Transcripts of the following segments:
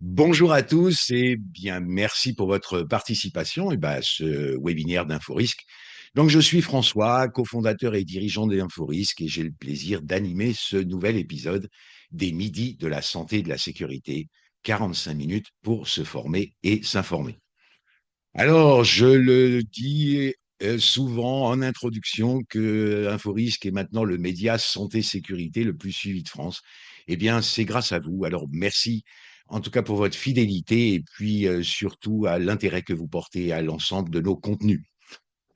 Bonjour à tous et bien merci pour votre participation à ce webinaire d'InfoRisque. Donc je suis François, cofondateur et dirigeant d'InfoRisque et j'ai le plaisir d'animer ce nouvel épisode des Midis de la santé et de la sécurité, 45 minutes pour se former et s'informer. Alors je le dis souvent en introduction que InfoRisque est maintenant le média santé-sécurité le plus suivi de France. Eh bien, c'est grâce à vous. Alors, merci en tout cas pour votre fidélité et puis surtout à l'intérêt que vous portez à l'ensemble de nos contenus.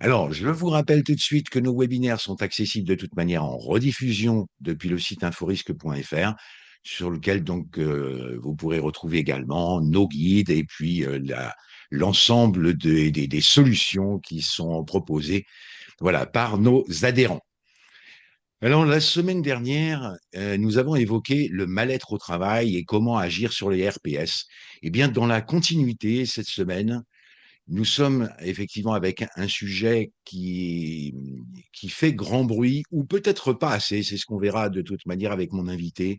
Alors, je vous rappelle tout de suite que nos webinaires sont accessibles de toute manière en rediffusion depuis le site inforisque.fr, sur lequel donc vous pourrez retrouver également nos guides et puis l'ensemble des solutions qui sont proposées, voilà, par nos adhérents. Alors, la semaine dernière, nous avons évoqué le mal-être au travail et comment agir sur les RPS. Eh bien, dans la continuité, cette semaine, nous sommes effectivement avec un sujet qui fait grand bruit, ou peut-être pas assez, c'est ce qu'on verra de toute manière avec mon invité,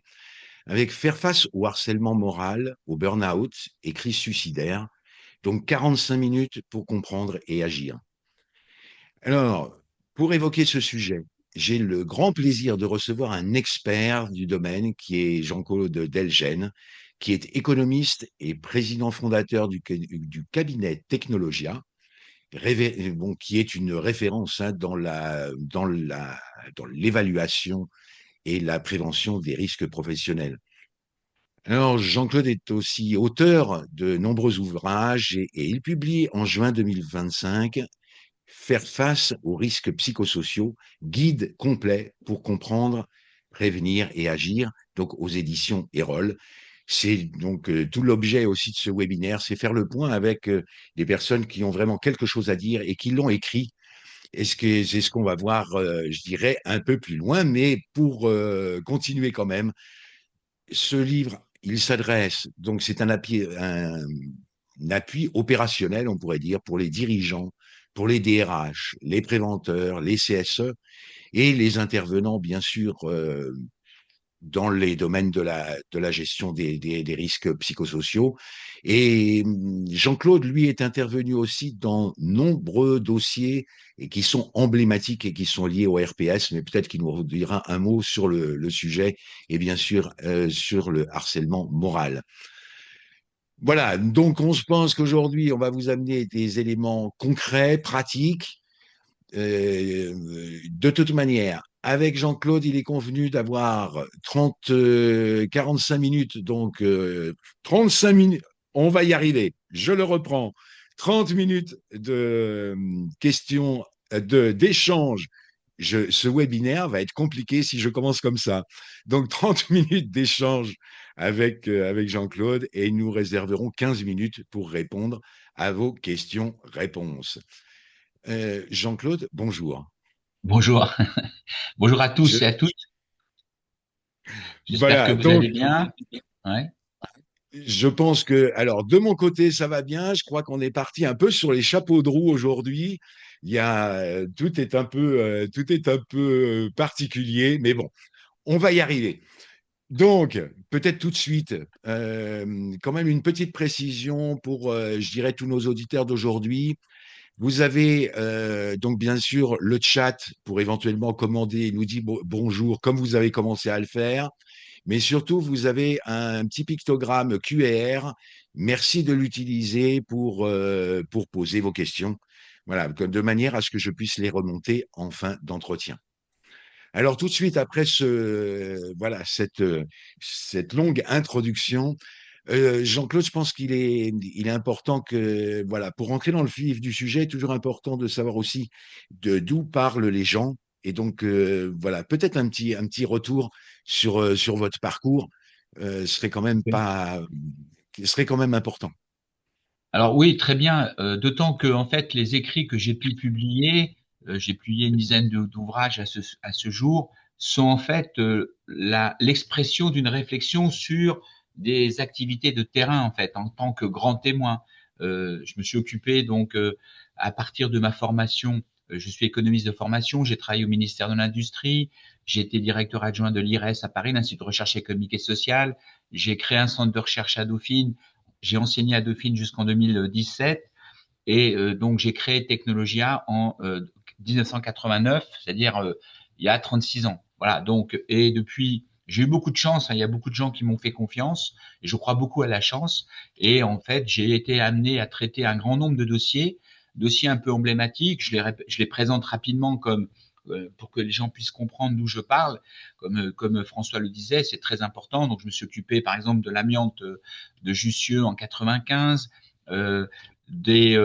avec faire face au harcèlement moral, au burn-out et crise suicidaire. Donc 45 minutes pour comprendre et agir. Alors, pour évoquer ce sujet, j'ai le grand plaisir de recevoir un expert du domaine qui est Jean-Claude Delgene, qui est économiste et président fondateur du cabinet Technologia, bon, qui est une référence hein, dans l'évaluation et la prévention des risques professionnels. Alors, Jean-Claude est aussi auteur de nombreux ouvrages et il publie en juin 2025 Faire face aux risques psychosociaux, guide complet pour comprendre, prévenir et agir, donc aux éditions Erol. C'est donc tout l'objet aussi de ce webinaire, c'est faire le point avec des personnes qui ont vraiment quelque chose à dire et qui l'ont écrit. Est-ce que c'est ce qu'on va voir, je dirais, un peu plus loin, mais pour continuer quand même, ce livre, il s'adresse, donc c'est un appui opérationnel, on pourrait dire, pour les dirigeants, pour les DRH, les préventeurs, les CSE et les intervenants, bien sûr, dans les domaines de la gestion des risques psychosociaux. Et Jean-Claude, lui, est intervenu aussi dans nombreux dossiers et qui sont emblématiques et qui sont liés au RPS, mais peut-être qu'il nous dira un mot sur le sujet et bien sûr sur le harcèlement moral. Voilà, donc on se pense qu'aujourd'hui, on va vous amener des éléments concrets, pratiques. De toute manière, avec Jean-Claude, il est convenu d'avoir 45 minutes, donc 35 minutes, on va y arriver, je le reprends, 30 minutes de questions, d'échanges. Ce webinaire va être compliqué si je commence comme ça. Donc 30 minutes d'échange avec Jean-Claude et nous réserverons 15 minutes pour répondre à vos questions-réponses. Jean-Claude, bonjour. Bonjour. Bonjour à tous et Je, à toutes. J'espère que voilà, vous donc allez bien. Ouais. je pense que, alors de mon côté, ça va bien. Je crois qu'on est parti un peu sur les chapeaux de roue aujourd'hui. Tout est un peu particulier, mais bon, on va y arriver. Donc, peut-être tout de suite, quand même une petite précision pour, je dirais, tous nos auditeurs d'aujourd'hui. Vous avez donc bien sûr le chat pour éventuellement commander et nous dire bonjour comme vous avez commencé à le faire. Mais surtout, vous avez un petit pictogramme QR. Merci de l'utiliser pour poser vos questions. Voilà, de manière à ce que je puisse les remonter en fin d'entretien. Alors tout de suite après cette longue introduction, Jean-Claude, je pense il est important que, voilà, pour rentrer dans le vif du sujet, toujours important de savoir aussi d'où parlent les gens. Et donc, voilà, peut-être un petit retour sur votre parcours serait quand même pas, serait quand même important. Alors oui, très bien. D'autant que en fait, les écrits que j'ai pu publier, j'ai publié une dizaine d'ouvrages à ce jour, sont en fait l'expression d'une réflexion sur des activités de terrain en fait, en tant que grand témoin. Je me suis occupé donc à partir de ma formation. Je suis économiste de formation. J'ai travaillé au ministère de l'Industrie. J'ai été directeur adjoint de l'IRES à Paris, l'Institut de recherche économique et sociale. J'ai créé un centre de recherche à Dauphine j'ai enseigné à Dauphine jusqu'en 2017 et donc j'ai créé Technologia en 1989, c'est-à-dire il y a 36 ans. Voilà, donc et depuis j'ai eu beaucoup de chance, hein, il y a beaucoup de gens qui m'ont fait confiance et je crois beaucoup à la chance et en fait, j'ai été amené à traiter un grand nombre de dossiers un peu emblématiques, je les présente rapidement comme pour que les gens puissent comprendre d'où je parle. Comme François le disait, c'est très important. Donc, je me suis occupé, par exemple, de l'amiante de Jussieu en 95, des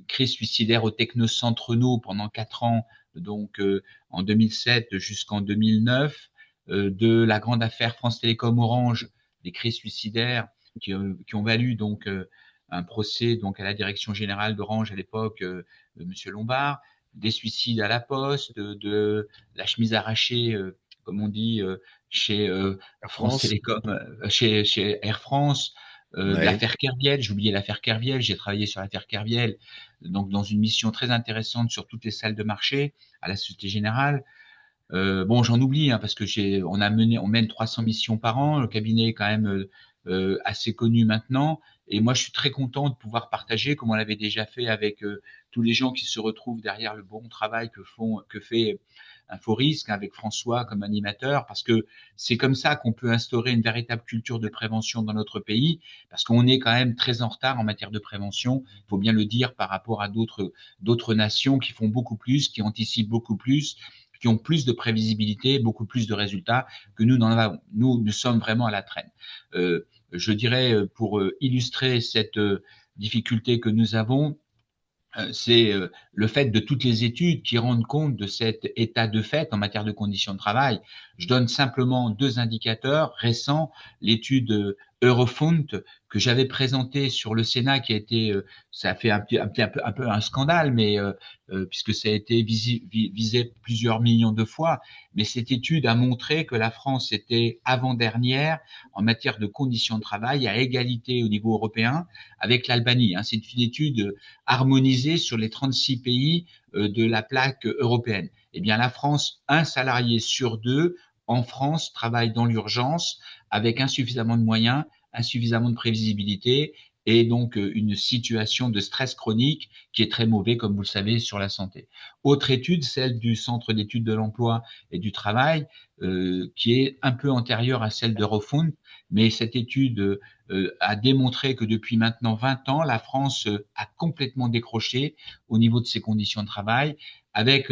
crises suicidaires au Technocentre Renault pendant 4 ans, donc en 2007 jusqu'en 2009, de la grande affaire France Télécom Orange, des crises suicidaires qui ont valu donc un procès donc à la direction générale d'Orange à l'époque, de Monsieur Lombard, des suicides à la Poste, de la chemise arrachée, comme on dit, chez Air France France. Télécom, chez Air France, de Ouais. l'affaire Kerviel. J'ai oublié l'affaire Kerviel. J'ai travaillé sur l'affaire Kerviel, donc dans une mission très intéressante sur toutes les salles de marché à la Société Générale. Bon, j'en oublie hein, parce que on mène 300 missions par an. Le cabinet est quand même assez connu maintenant. Et moi, je suis très content de pouvoir partager, comme on l'avait déjà fait avec tous les gens qui se retrouvent derrière le bon travail que fait InfoRisque avec François comme animateur, parce que c'est comme ça qu'on peut instaurer une véritable culture de prévention dans notre pays, parce qu'on est quand même très en retard en matière de prévention. Il faut bien le dire par rapport à d'autres nations qui font beaucoup plus, qui anticipent beaucoup plus, qui ont plus de prévisibilité, beaucoup plus de résultats que nous n'en avons. Nous sommes vraiment à la traîne. Je dirais, pour illustrer cette difficulté que nous avons, c'est le fait de toutes les études qui rendent compte de cet état de fait en matière de conditions de travail. Je donne simplement 2 indicateurs récents. L'étude Eurofund que j'avais présentée sur le Sénat, qui a été, ça a fait un peu un scandale, mais puisque ça a été visé plusieurs millions de fois. Mais cette étude a montré que la France était avant-dernière en matière de conditions de travail, à égalité au niveau européen avec l'Albanie. Hein. C'est une étude harmonisée sur les 36 pays de la plaque européenne. Eh bien, la France, un salarié sur 2 en France travaille dans l'urgence avec insuffisamment de moyens, insuffisamment de prévisibilité et donc une situation de stress chronique qui est très mauvais, comme vous le savez, sur la santé. Autre étude, celle du Centre d'études de l'emploi et du travail, qui est un peu antérieure à celle de Refund, mais cette étude a démontré que depuis maintenant 20 ans, la France a complètement décroché au niveau de ses conditions de travail. Avec,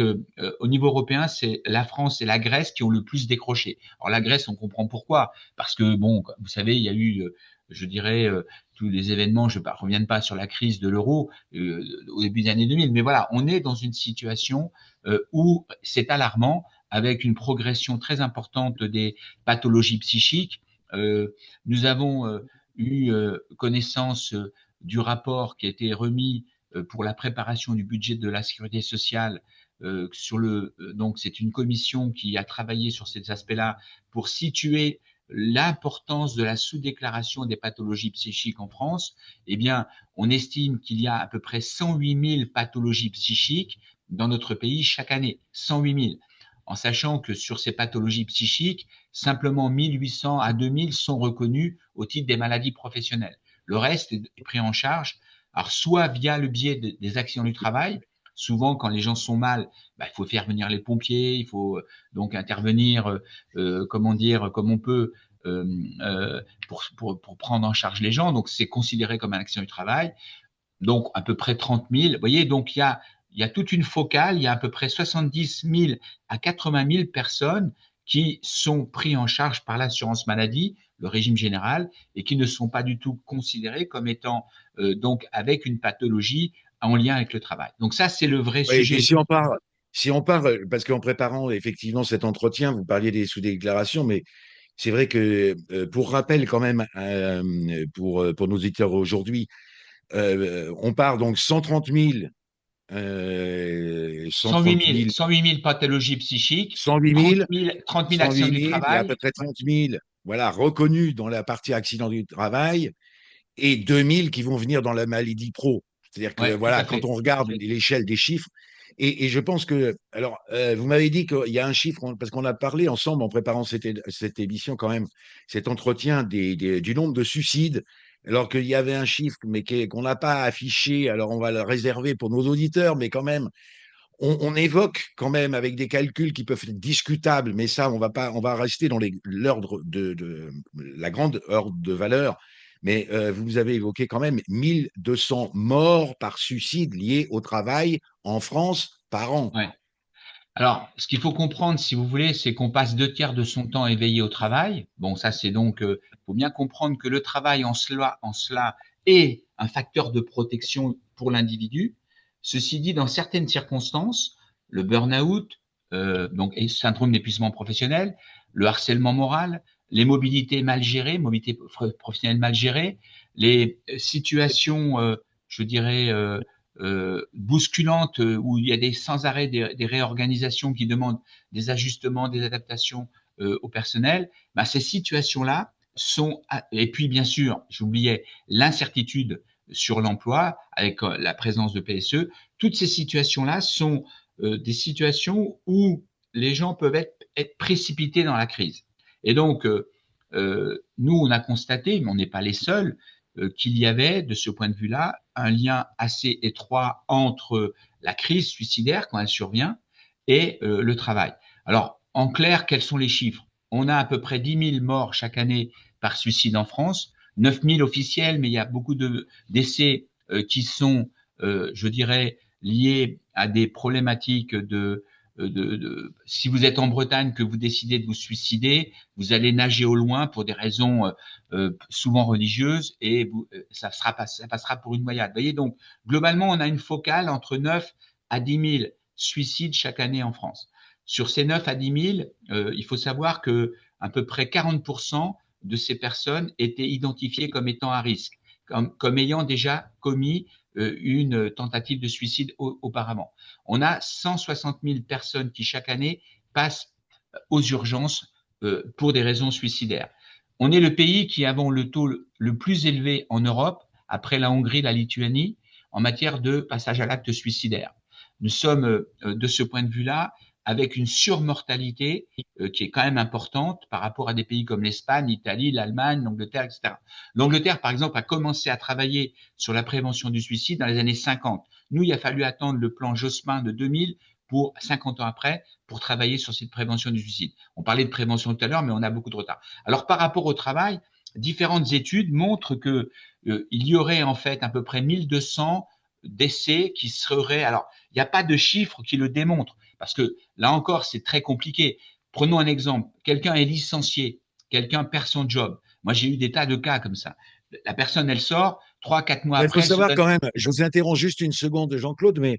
au niveau européen, c'est la France et la Grèce qui ont le plus décroché. Alors la Grèce, on comprend pourquoi, parce que bon, vous savez, il y a eu, je dirais, tous les événements. Je ne reviens pas sur la crise de l'euro au début des années 2000, mais voilà, on est dans une situation où c'est alarmant, avec une progression très importante des pathologies psychiques. Nous avons eu connaissance du rapport qui a été remis pour la préparation du budget de la sécurité sociale donc c'est une commission qui a travaillé sur ces aspects-là pour situer l'importance de la sous-déclaration des pathologies psychiques en France. Eh bien, on estime qu'il y a à peu près 108 000 pathologies psychiques dans notre pays chaque année. 108 000. En sachant que sur ces pathologies psychiques, simplement 1800 à 2000 sont reconnues au titre des maladies professionnelles. Le reste est pris en charge, alors soit via le biais des accidents du travail. Souvent, quand les gens sont mal, il faut faire venir les pompiers, il faut donc intervenir, comment dire, comme on peut, pour prendre en charge les gens. Donc, c'est considéré comme un accident du travail. Donc, à peu près 30 000. Vous voyez, donc il y a toute une focale, il y a à peu près 70 000 à 80 000 personnes qui sont pris en charge par l'assurance maladie, le régime général, et qui ne sont pas du tout considérés comme étant donc avec une pathologie en lien avec le travail. Donc ça, c'est le vrai Oui, et puis sujet. si on part, parce qu'en préparant effectivement cet entretien, vous parliez des sous-déclarations, mais c'est vrai que pour rappel quand même, pour nos auditeurs aujourd'hui, on part donc 108 130 000, 000, 108 000 pathologies psychiques, 108 000, 30 000 accidents 108 du 000, il y a à travail. peu près 30 000, voilà, reconnus dans la partie accident du travail, et 2 000 qui vont venir dans la maladie pro. C'est-à-dire que, Ouais, tout voilà, à quand fait. on regarde l'échelle des chiffres, et je pense que, alors, vous m'avez dit qu'il y a un chiffre, parce qu'on a parlé ensemble en préparant cette émission quand même, cet entretien du nombre de suicides alors qu'il y avait un chiffre, mais qu'on n'a pas affiché, alors on va le réserver pour nos auditeurs, mais quand même, on évoque quand même avec des calculs qui peuvent être discutables, mais ça, on va pas, on va rester dans l'ordre de la grande ordre de valeur. Mais vous avez évoqué quand même 1200 morts par suicide liés au travail en France par an. Ouais. Alors, ce qu'il faut comprendre, si vous voulez, c'est qu'on passe 2 tiers de son temps éveillé au travail. Bon, ça, c'est donc, faut bien comprendre que le travail en cela est un facteur de protection pour l'individu. Ceci dit, dans certaines circonstances, le burn-out, donc, et syndrome d'épuisement professionnel, le harcèlement moral, les mobilités mal gérées, mobilités professionnelles mal gérées, les situations, je dirais, bousculante où il y a sans arrêt des réorganisations qui demandent des ajustements, des adaptations au personnel, bah, ces situations-là sont, et puis bien sûr, j'oubliais l'incertitude sur l'emploi avec la présence de PSE, toutes ces situations-là sont des situations où les gens peuvent être précipités dans la crise. Et donc, nous, on a constaté, mais on n'est pas les seuls, qu'il y avait, de ce point de vue-là, un lien assez étroit entre la crise suicidaire, quand elle survient, et le travail. Alors, en clair, quels sont les chiffres? On a à peu près 10 000 morts chaque année par suicide en France, 9 000 officiels, mais il y a beaucoup d'essais qui sont, je dirais, liés à des problématiques si vous êtes en Bretagne, que vous décidez de vous suicider, vous allez nager au loin pour des raisons souvent religieuses et ça passera pour une noyade. Vous voyez, donc globalement, on a une focale entre 9 à 10 000 suicides chaque année en France. Sur ces 9 à 10 000, il faut savoir que à peu près 40% de ces personnes étaient identifiées comme étant à risque, comme ayant déjà commis une tentative de suicide auparavant. On a 160 000 personnes qui chaque année passent aux urgences pour des raisons suicidaires. On est le pays qui avons le taux le plus élevé en Europe, après la Hongrie, la Lituanie, en matière de passage à l'acte suicidaire. Nous sommes, de ce point de vue-là, avec une surmortalité qui est quand même importante par rapport à des pays comme l'Espagne, l'Italie, l'Allemagne, l'Angleterre, etc. L'Angleterre, par exemple, a commencé à travailler sur la prévention du suicide dans les années 50. Nous, il a fallu attendre le plan Jospin de 2000 pour 50 ans après pour travailler sur cette prévention du suicide. On parlait de prévention tout à l'heure, mais on a beaucoup de retard. Alors, par rapport au travail, différentes études montrent que il y aurait en fait à peu près 1200 décès qui seraient. Alors, il n'y a pas de chiffres qui le démontrent, parce que là encore, c'est très compliqué. Prenons un exemple. Quelqu'un est licencié, quelqu'un perd son job. Moi, j'ai eu des tas de cas comme ça. La personne, elle sort, 3, 4 mois Il faut après, elle se savoir donne. quand même, je vous interromps juste une seconde, Jean-Claude, mais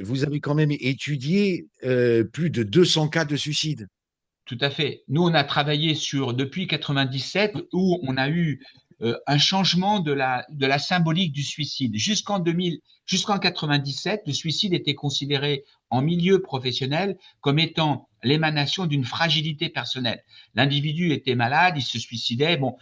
vous avez quand même étudié plus de 200 cas de suicide. Tout à fait. Nous, on a travaillé depuis 97 où on a eu un changement de la symbolique du suicide. Jusqu'en 97, le suicide était considéré en milieu professionnel comme étant l'émanation d'une fragilité personnelle. L'individu était malade, il se suicidait, bon,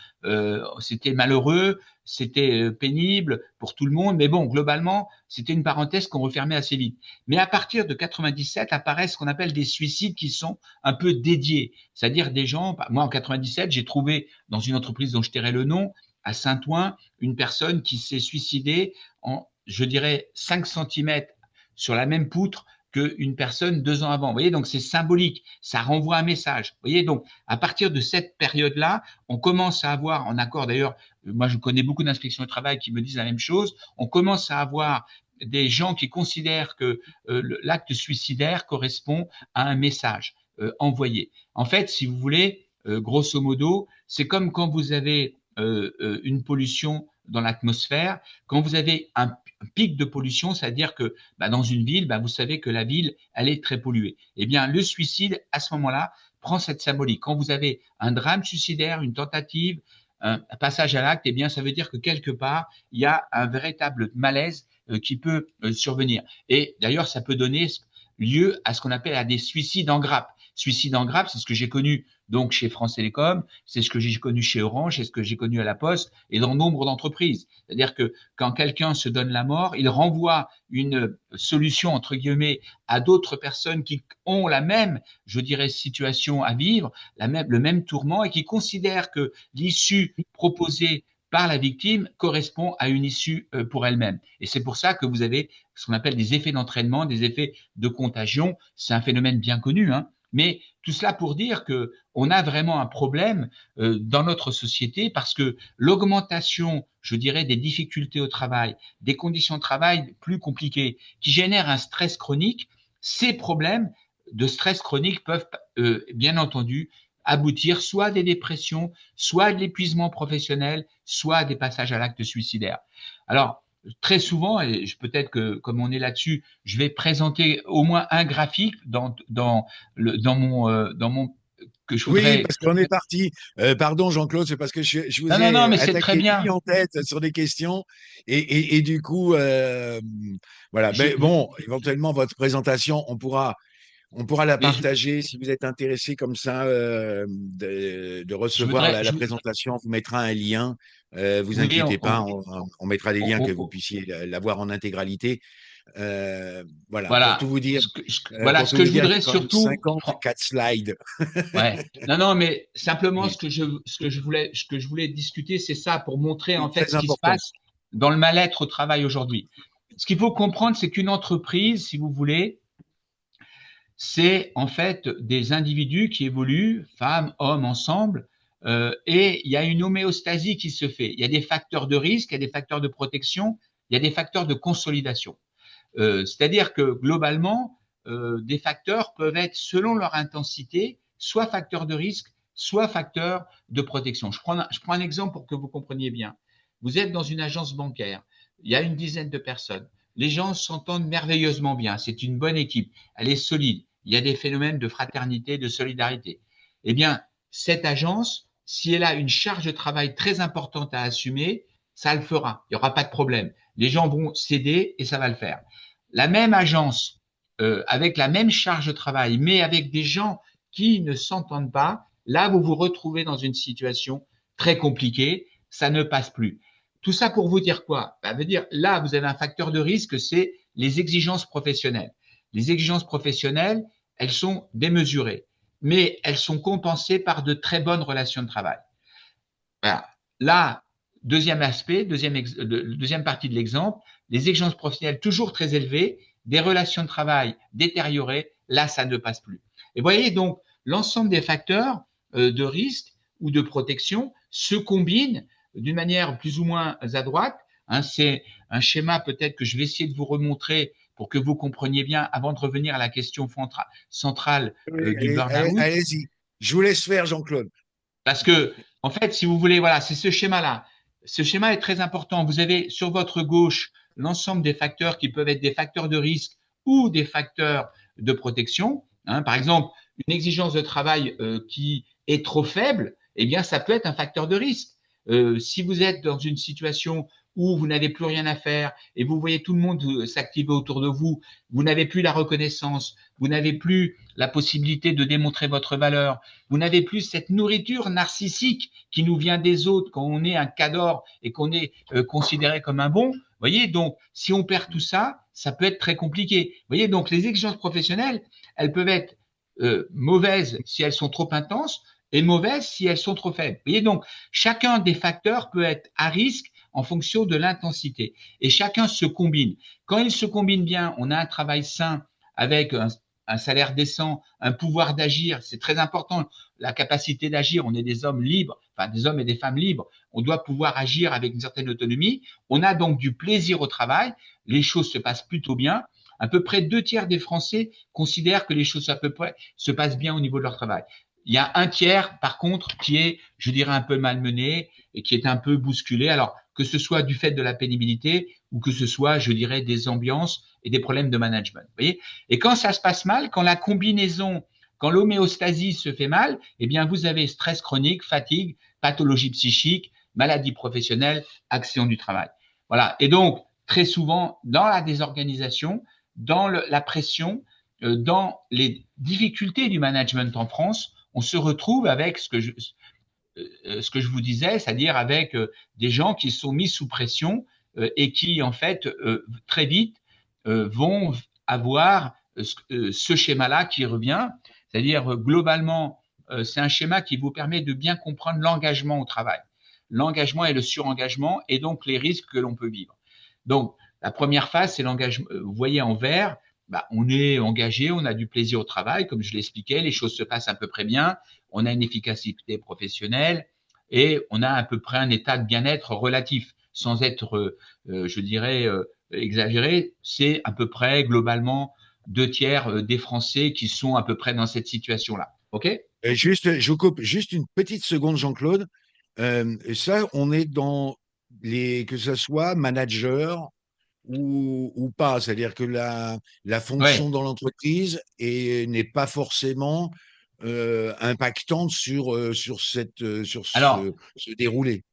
c'était malheureux, c'était pénible pour tout le monde, mais bon, globalement, c'était une parenthèse qu'on refermait assez vite. Mais à partir de 97 apparaissent ce qu'on appelle des suicides qui sont un peu dédiés, c'est-à-dire des gens. Moi, en 97, j'ai trouvé dans une entreprise dont je tairai le nom, à Saint-Ouen, une personne qui s'est suicidée en, je dirais, 5 centimètres sur la même poutre qu'une personne 2 ans avant. Vous voyez, donc c'est symbolique, ça renvoie un message. Vous voyez, donc à partir de cette période-là, on commence à avoir, en accord d'ailleurs, moi je connais beaucoup d'inspections du travail qui me disent la même chose, on commence à avoir des gens qui considèrent que l'acte suicidaire correspond à un message envoyé. En fait, si vous voulez, grosso modo, c'est comme quand vous avez une pollution dans l'atmosphère. Quand vous avez un pic de pollution, c'est-à-dire que dans une ville, vous savez que la ville, elle est très polluée. Eh bien, le suicide, à ce moment-là, prend cette symbolique. Quand vous avez un drame suicidaire, une tentative, un passage à l'acte, eh bien, ça veut dire que quelque part, il y a un véritable malaise qui peut survenir. Et d'ailleurs, ça peut donner lieu à ce qu'on appelle à des suicides en grappe. Suicide en grappe, c'est ce que j'ai connu donc chez France Télécom, c'est ce que j'ai connu chez Orange, c'est ce que j'ai connu à La Poste et dans nombre d'entreprises. C'est-à-dire que quand quelqu'un se donne la mort, il renvoie une solution entre guillemets à d'autres personnes qui ont la même, je dirais, situation à vivre, le même tourment et qui considèrent que l'issue proposée par la victime correspond à une issue pour elle-même. Et c'est pour ça que vous avez ce qu'on appelle des effets d'entraînement, des effets de contagion. C'est un phénomène bien connu, hein. Mais tout cela pour dire que on a vraiment un problème dans notre société parce que l'augmentation, je dirais, des difficultés au travail, des conditions de travail plus compliquées, qui génèrent un stress chronique, ces problèmes de stress chronique peuvent bien entendu aboutir soit à des dépressions, soit à de l'épuisement professionnel, soit à des passages à l'acte suicidaire. Alors, très souvent, et peut-être que comme on est là-dessus, je vais présenter au moins un graphique dans mon que je Oui, voudrais. parce qu'on est parti. Pardon, Jean-Claude, c'est parce que je Non, vous non, non, ai mais c'est très attaqué bien. mis en tête sur des questions et du coup, voilà. Je, Mais bon, éventuellement, votre présentation, on pourra la mais partager si vous êtes intéressé comme ça de je recevoir voudrais, la présentation. On vous mettra un lien. Vous oui, inquiétez pas, on mettra des liens que vous on- puissiez la voir en intégralité. Voilà, voilà. Voilà, pour ce tout que vous je dire, j'ai voudrais quand même surtout, 54 slides. ouais. Non, non, mais simplement Oui, ce que je voulais discuter, c'est ça pour montrer oui, en fait très ce qui se important. passe dans le mal-être au travail aujourd'hui. Ce qu'il faut comprendre, c'est qu'une entreprise, si vous voulez, c'est en fait des individus qui évoluent, femmes, hommes ensemble, et il y a une homéostasie qui se fait. Il y a des facteurs de risque, il y a des facteurs de protection, il y a des facteurs de consolidation. C'est-à-dire que globalement, des facteurs peuvent être selon leur intensité, soit facteurs de risque, soit facteurs de protection. Je prends un exemple pour que vous compreniez bien. Vous êtes dans une agence bancaire, il y a une dizaine de personnes. Les gens s'entendent merveilleusement bien, c'est une bonne équipe, elle est solide, il y a des phénomènes de fraternité, de solidarité. Eh bien, cette agence, si elle a une charge de travail très importante à assumer, ça le fera, il n'y aura pas de problème. Les gens vont céder et ça va le faire. La même agence, avec la même charge de travail, mais avec des gens qui ne s'entendent pas, là, vous vous retrouvez dans une situation très compliquée, ça ne passe plus. Tout ça pour vous dire quoi? Ça veut dire, là, vous avez un facteur de risque, c'est les exigences professionnelles. Les exigences professionnelles, elles sont démesurées, mais elles sont compensées par de très bonnes relations de travail. Voilà. Là, deuxième aspect, deuxième partie de l'exemple, les exigences professionnelles toujours très élevées, des relations de travail détériorées, là, ça ne passe plus. Et vous voyez donc, l'ensemble des facteurs de risque ou de protection se combinent d'une manière plus ou moins adroite. Hein, c'est un schéma peut-être que je vais essayer de vous remontrer pour que vous compreniez bien avant de revenir à la question centrale Oui, du burn-out. allez-y. Je vous laisse faire, Jean-Claude. Parce que, en fait, si vous voulez, voilà, c'est ce schéma-là. Ce schéma est très important. Vous avez sur votre gauche l'ensemble des facteurs qui peuvent être des facteurs de risque ou des facteurs de protection. Hein, par exemple, une exigence de travail qui est trop faible, eh bien, ça peut être un facteur de risque. Si vous êtes dans une situation où vous n'avez plus rien à faire et vous voyez tout le monde s'activer autour de vous, vous n'avez plus la reconnaissance, vous n'avez plus la possibilité de démontrer votre valeur, vous n'avez plus cette nourriture narcissique qui nous vient des autres quand on est un cador et qu'on est considéré comme un bon. Vous voyez, donc, si on perd tout ça, ça peut être très compliqué. Vous voyez, donc, les exigences professionnelles, elles peuvent être mauvaises si elles sont trop intenses et mauvaises si elles sont trop faibles. Vous voyez, donc, chacun des facteurs peut être à risque en fonction de l'intensité. Et chacun se combine. Quand il se combine bien, on a un travail sain avec un salaire décent, un pouvoir d'agir, c'est très important. La capacité d'agir, on est des hommes libres, enfin des hommes et des femmes libres. On doit pouvoir agir avec une certaine autonomie. On a donc du plaisir au travail. Les choses se passent plutôt bien. À peu près 2 tiers des Français considèrent que les choses à peu près se passent bien au niveau de leur travail. Il y a un tiers, par contre, qui est, je dirais, un peu malmené et qui est un peu bousculé. Alors, que ce soit du fait de la pénibilité ou que ce soit, je dirais, des ambiances et des problèmes de management. Vous voyez? Et quand ça se passe mal, quand la combinaison, quand l'homéostasie se fait mal, eh bien, vous avez stress chronique, fatigue, pathologie psychique, maladie professionnelle, accident du travail. Voilà. Et donc, très souvent, dans la désorganisation, dans la pression, dans les difficultés du management en France, on se retrouve avec ce que je vous disais, c'est-à-dire avec des gens qui sont mis sous pression et qui, en fait, très vite, vont avoir ce schéma-là qui revient. C'est-à-dire, globalement, c'est un schéma qui vous permet de bien comprendre l'engagement au travail. l'engagement et le surengagement et donc les risques que l'on peut vivre. Donc, la première phase, c'est l'engagement. Vous voyez en vert, bah, on est engagé, on a du plaisir au travail, comme je l'expliquais, les choses se passent à peu près bien, on a une efficacité professionnelle et on a à peu près un état de bien-être relatif, sans être, je dirais, exagéré. C'est à peu près globalement 2 tiers des Français qui sont à peu près dans cette situation-là. OK? Juste, je vous coupe juste une petite seconde, Jean-Claude. Ça, on est dans que ce soit manager ou pas, c'est-à-dire que la Ouais. fonction dans l'entreprise n'est pas forcément impactante sur Alors, ce déroulé.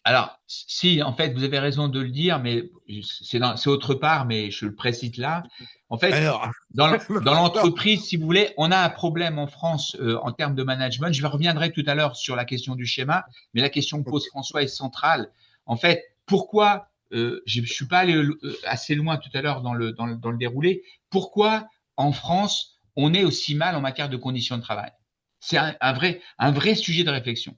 Alors, si, en fait, vous avez raison de le dire, mais c'est autre part, mais je le précise là. En fait, Alors, dans non. l'entreprise, si vous voulez, on a un problème en France en termes de management. Je reviendrai tout à l'heure sur la question du schéma, mais la question que pose François est centrale. En fait, pourquoi, je ne suis pas allé assez loin tout à l'heure dans le déroulé, pourquoi en France, on est aussi mal en matière de conditions de travail? C'est un vrai sujet de réflexion.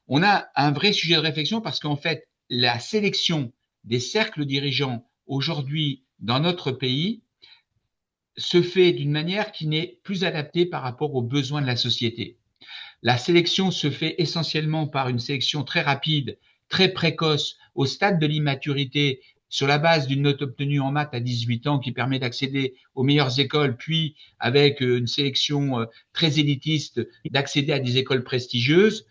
On a un vrai sujet de réflexion parce qu'en fait, la sélection des cercles dirigeants aujourd'hui dans notre pays se fait d'une manière qui n'est plus adaptée par rapport aux besoins de la société. La sélection se fait essentiellement par une sélection très rapide, très précoce, au stade de l'immaturité, sur la base d'une note obtenue en maths à 18 ans qui permet d'accéder aux meilleures écoles, puis avec une sélection très élitiste, d'accéder à des écoles prestigieuses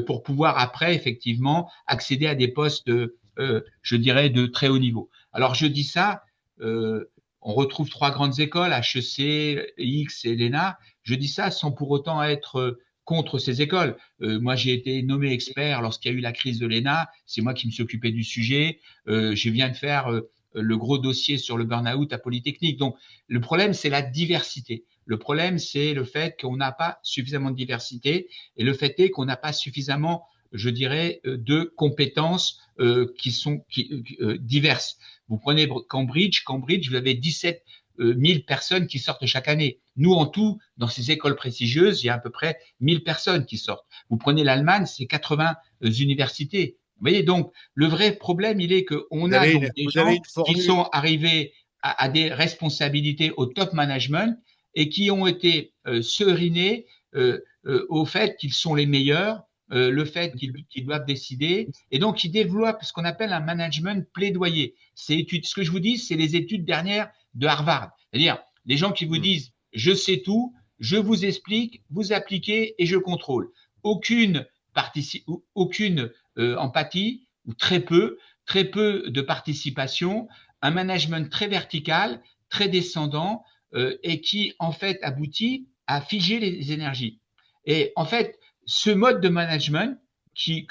pour pouvoir après, effectivement, accéder à des postes, je dirais, de très haut niveau. Alors, je dis ça, on retrouve 3 grandes écoles, HEC, X et l'ENA. Je dis ça sans pour autant être contre ces écoles. Moi, j'ai été nommé expert lorsqu'il y a eu la crise de l'ENA. C'est moi qui me suis occupé du sujet. Je viens de faire le gros dossier sur le burn-out à Polytechnique. Donc, le problème, c'est la diversité. Le problème, c'est le fait qu'on n'a pas suffisamment de diversité et le fait est qu'on n'a pas suffisamment, je dirais, de compétences qui sont diverses. Vous prenez Cambridge, vous avez 17 1000 personnes qui sortent chaque année. Nous, en tout, dans ces écoles prestigieuses, il y a à peu près 1000 personnes qui sortent. Vous prenez l'Allemagne, c'est 80 universités. Vous voyez, donc, le vrai problème, il est qu'on a donc des Vous avez gens une qui formule. sont arrivés à des responsabilités au top management et qui ont été serinés au fait qu'ils sont les meilleurs, le fait qu'ils doivent décider, et donc ils développent ce qu'on appelle un management plaidoyer. Ce que je vous dis, c'est les études dernières de Harvard. C'est-à-dire, les gens qui vous Hmm. disent, je sais tout, je vous explique, vous appliquez et je contrôle. Aucune, aucune empathie, ou très peu de participation, un management très vertical, très descendant, et qui, en fait, aboutit à figer les énergies. Et en fait, ce mode de management qui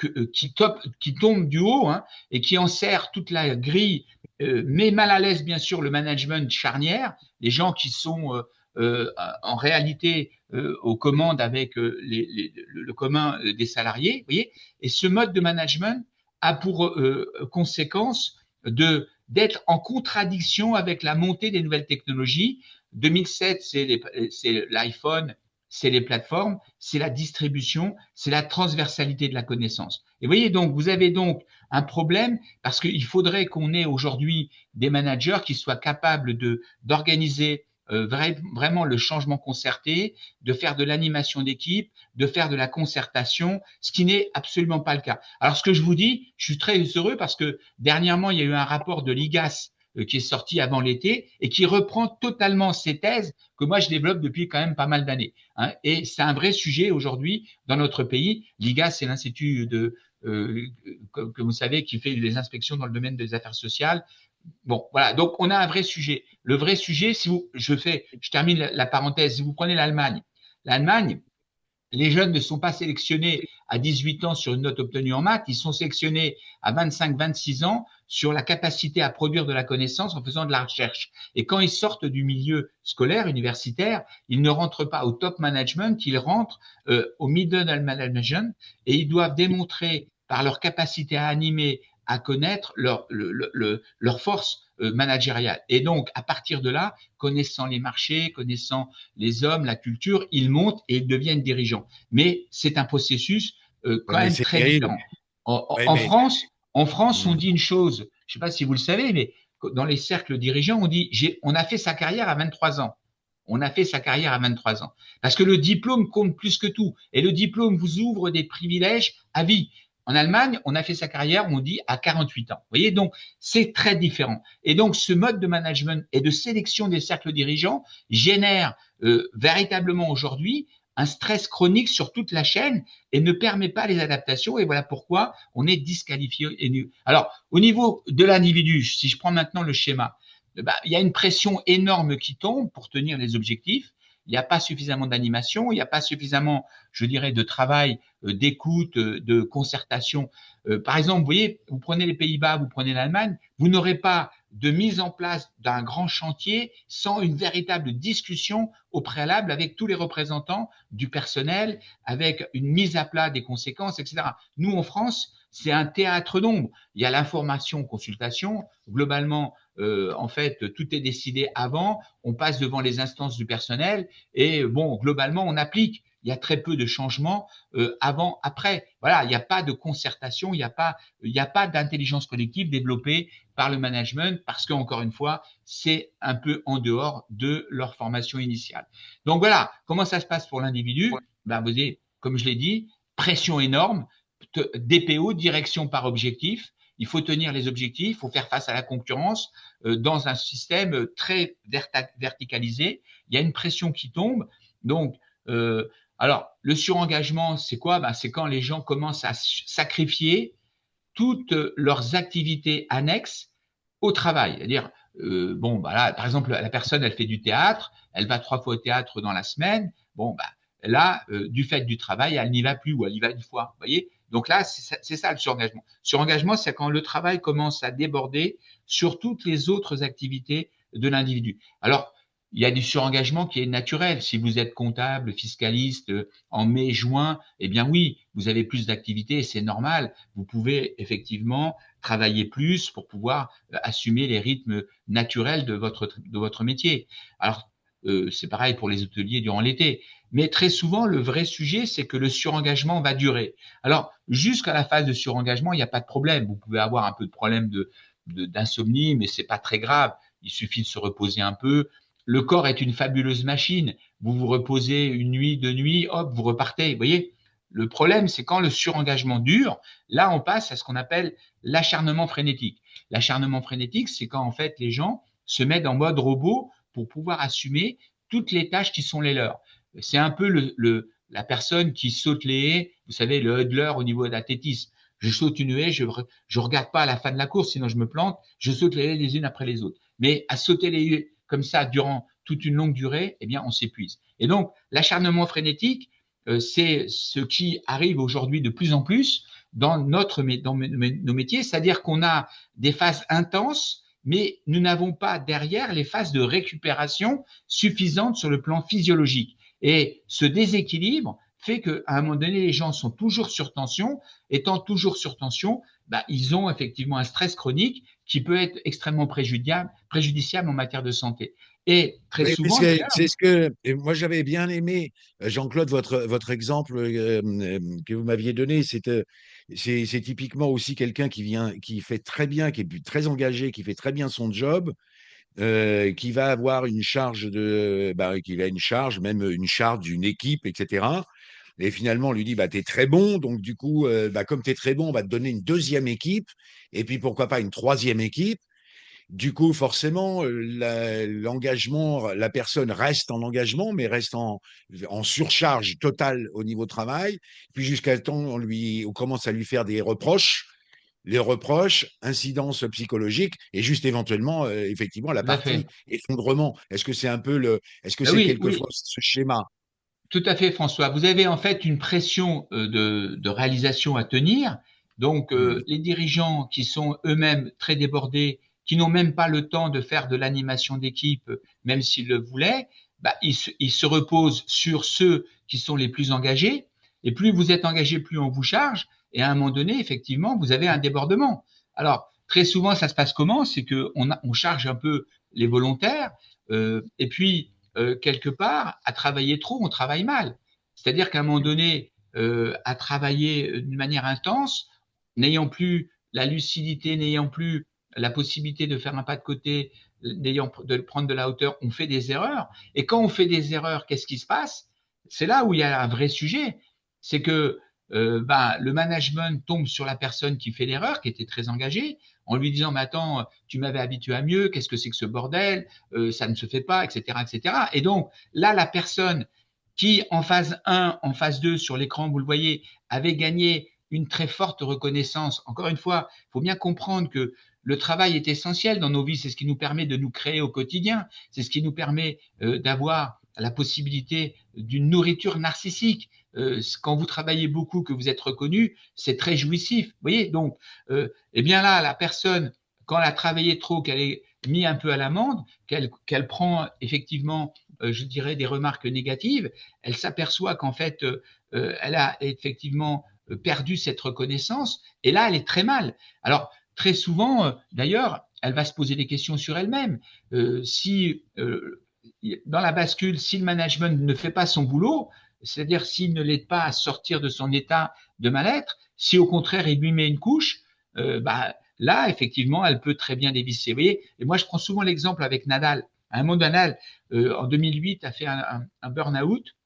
tombe du haut hein, et qui enserre toute la grille, met mal à l'aise, bien sûr, le management charnière, les gens qui sont en réalité aux commandes avec le commun des salariés. Vous voyez, et ce mode de management a pour conséquence d'être en contradiction avec la montée des nouvelles technologies. 2007, c'est l'iPhone, c'est les plateformes, c'est la distribution, c'est la transversalité de la connaissance. Et vous voyez donc, vous avez donc un problème parce qu'il faudrait qu'on ait aujourd'hui des managers qui soient capables d'organiser vraiment le changement concerté, de faire de l'animation d'équipe, de faire de la concertation, ce qui n'est absolument pas le cas. Alors ce que je vous dis, je suis très heureux parce que dernièrement, il y a eu un rapport de l'IGAS qui est sorti avant l'été et qui reprend totalement ces thèses que moi je développe depuis quand même pas mal d'années. Hein. Et c'est un vrai sujet aujourd'hui dans notre pays. L'IGAS, c'est l'institut que vous savez, qui fait des inspections dans le domaine des affaires sociales. Bon, voilà. Donc, on a un vrai sujet. Le vrai sujet, je termine la parenthèse. Si vous prenez l'Allemagne, les jeunes ne sont pas sélectionnés à 18 ans sur une note obtenue en maths, ils sont sélectionnés à 25-26 ans sur la capacité à produire de la connaissance en faisant de la recherche. Et quand ils sortent du milieu scolaire, universitaire, ils ne rentrent pas au top management, ils rentrent au middle management et ils doivent démontrer par leur capacité à animer, à connaître leur force managériale. Et donc, à partir de là, connaissant les marchés, connaissant les hommes, la culture, ils montent et ils deviennent dirigeants. Mais c'est un processus Ouais, quand mais même c'est très terrible. différent. Ouais, En mais France, on hmm. dit une chose, je ne sais pas si vous le savez, mais dans les cercles dirigeants, on dit on a fait sa carrière à 23 ans. On a fait sa carrière à 23 ans. Parce que le diplôme compte plus que tout. Et le diplôme vous ouvre des privilèges à vie. En Allemagne, on a fait sa carrière, on dit, à 48 ans. Vous voyez, donc, c'est très différent. Et donc, ce mode de management et de sélection des cercles dirigeants génère véritablement aujourd'hui un stress chronique sur toute la chaîne et ne permet pas les adaptations. Et voilà pourquoi on est disqualifié. Alors, au niveau de l'individu, si je prends maintenant le schéma, il y a une pression énorme qui tombe pour tenir les objectifs. Il n'y a pas suffisamment d'animation, il n'y a pas suffisamment, je dirais, de travail, d'écoute, de concertation. Par exemple, vous voyez, vous prenez les Pays-Bas, vous prenez l'Allemagne, vous n'aurez pas de mise en place d'un grand chantier sans une véritable discussion au préalable avec tous les représentants du personnel, avec une mise à plat des conséquences, etc. Nous, en France, c'est un théâtre d'ombre. Il y a l'information, consultation. Globalement, en fait, tout est décidé avant. On passe devant les instances du personnel et bon, globalement, on applique. Il y a très peu de changements avant, après. Voilà, il n'y a pas de concertation, il n'y a pas d'intelligence collective développée par le management parce qu'encore une fois, c'est un peu en dehors de leur formation initiale. Donc voilà, comment ça se passe pour l'individu? Ben, vous avez, comme je l'ai dit, pression énorme, DPO, direction par objectif. Il faut tenir les objectifs, il faut faire face à la concurrence dans un système très verticalisé. Il y a une pression qui tombe. Donc, alors, le surengagement, c'est quoi? Ben, c'est quand les gens commencent à sacrifier toutes leurs activités annexes au travail. C'est-à-dire, bon, bah là, par exemple, la personne, elle fait du théâtre, elle va 3 fois au théâtre dans la semaine. Bon, bah, là, du fait du travail, elle n'y va plus ou elle y va une fois. Vous voyez? Donc là, c'est ça le surengagement. Surengagement, c'est quand le travail commence à déborder sur toutes les autres activités de l'individu. Alors, il y a du surengagement qui est naturel. Si vous êtes comptable, fiscaliste en mai, juin, eh bien oui, vous avez plus d'activités et c'est normal. Vous pouvez effectivement travailler plus pour pouvoir assumer les rythmes naturels de votre métier. Alors, c'est pareil pour les hôteliers durant l'été. Mais très souvent, le vrai sujet, c'est que le surengagement va durer. Alors, jusqu'à la phase de surengagement, il n'y a pas de problème. Vous pouvez avoir un peu de problème d'insomnie, mais c'est pas très grave. Il suffit de se reposer un peu. Le corps est une fabuleuse machine. Vous vous reposez une nuit, 2 nuits, hop, vous repartez. Vous voyez? Le problème, c'est quand le surengagement dure, là, on passe à ce qu'on appelle l'acharnement frénétique. L'acharnement frénétique, c'est quand, en fait, les gens se mettent en mode robot pour pouvoir assumer toutes les tâches qui sont les leurs. C'est un peu la personne qui saute les haies, vous savez, le hurdler au niveau de l'athlétisme. Je saute une haie, je regarde pas à la fin de la course, sinon je me plante, je saute les haies les unes après les autres. Mais à sauter les haies comme ça durant toute une longue durée, eh bien, on s'épuise. Et donc, l'acharnement frénétique, c'est ce qui arrive aujourd'hui de plus en plus dans nos métiers, c'est-à-dire qu'on a des phases intenses, mais nous n'avons pas derrière les phases de récupération suffisantes sur le plan physiologique. Et ce déséquilibre fait qu'à un moment donné, les gens sont toujours sur tension. Étant toujours sur tension, bah, ils ont effectivement un stress chronique qui peut être extrêmement préjudiciable en matière de santé. Et très Oui, mais souvent, d'ailleurs, c'est ce que et moi j'avais bien aimé, Jean-Claude, votre exemple que vous m'aviez donné. C'est typiquement aussi quelqu'un qui fait très bien, qui est très engagé, qui fait très bien son job, qui va avoir une charge qu'il a une charge, même une charge d'une équipe, etc. Et finalement, on lui dit, bah, tu es très bon, donc du coup, comme tu es très bon, on va te donner une deuxième équipe, et puis pourquoi pas une troisième équipe. Du coup, forcément, l'engagement, la personne reste en engagement, mais reste en surcharge totale au niveau travail. Puis jusqu'à temps, on commence à lui faire des reproches, les reproches, incidences psychologiques, et juste éventuellement, effectivement, la tout à partie fait. effondrement. Est-ce que Ben c'est oui, quelquefois oui, ce schéma? tout à fait, François. Vous avez en fait une pression de réalisation à tenir. Donc, Hmm. les dirigeants qui sont eux-mêmes très débordés, qui n'ont même pas le temps de faire de l'animation d'équipe, même s'ils le voulaient, bah, ils se reposent sur ceux qui sont les plus engagés. Et plus vous êtes engagé, plus on vous charge. Et à un moment donné, effectivement, vous avez un débordement. Alors, très souvent, ça se passe comment? C'est que on charge un peu les volontaires. Et puis, quelque part, à travailler trop, on travaille mal. C'est-à-dire qu'à un moment donné, à travailler d'une manière intense, n'ayant plus la lucidité, n'ayant plus la possibilité de faire un pas de côté, de prendre de la hauteur, on fait des erreurs. Et quand on fait des erreurs, qu'est-ce qui se passe? C'est là où il y a un vrai sujet. C'est que le management tombe sur la personne qui fait l'erreur, qui était très engagée, en lui disant, mais attends, tu m'avais habitué à mieux, qu'est-ce que c'est que ce bordel, ça ne se fait pas, etc., etc. Et donc là, la personne qui, en phase 1, en phase 2, sur l'écran, vous le voyez, avait gagné une très forte reconnaissance. Encore une fois, il faut bien comprendre que le travail est essentiel dans nos vies, c'est ce qui nous permet de nous créer au quotidien, c'est ce qui nous permet d'avoir la possibilité d'une nourriture narcissique. Quand vous travaillez beaucoup, que vous êtes reconnu, c'est très jouissif. Vous voyez, donc, eh bien là, la personne, quand elle a travaillé trop, qu'elle est mise un peu à l'amende, qu'elle prend effectivement, je dirais, des remarques négatives, elle s'aperçoit qu'en fait, elle a effectivement perdu cette reconnaissance, et là, elle est très mal. Alors, très souvent, d'ailleurs, elle va se poser des questions sur elle-même. Si dans la bascule, si le management ne fait pas son boulot, c'est-à-dire s'il ne l'aide pas à sortir de son état de mal-être, si au contraire il lui met une couche, là effectivement elle peut très bien dévisser. Vous voyez, et moi je prends souvent l'exemple avec Nadal. À un moment, Nadal en 2008 a fait un burn-out.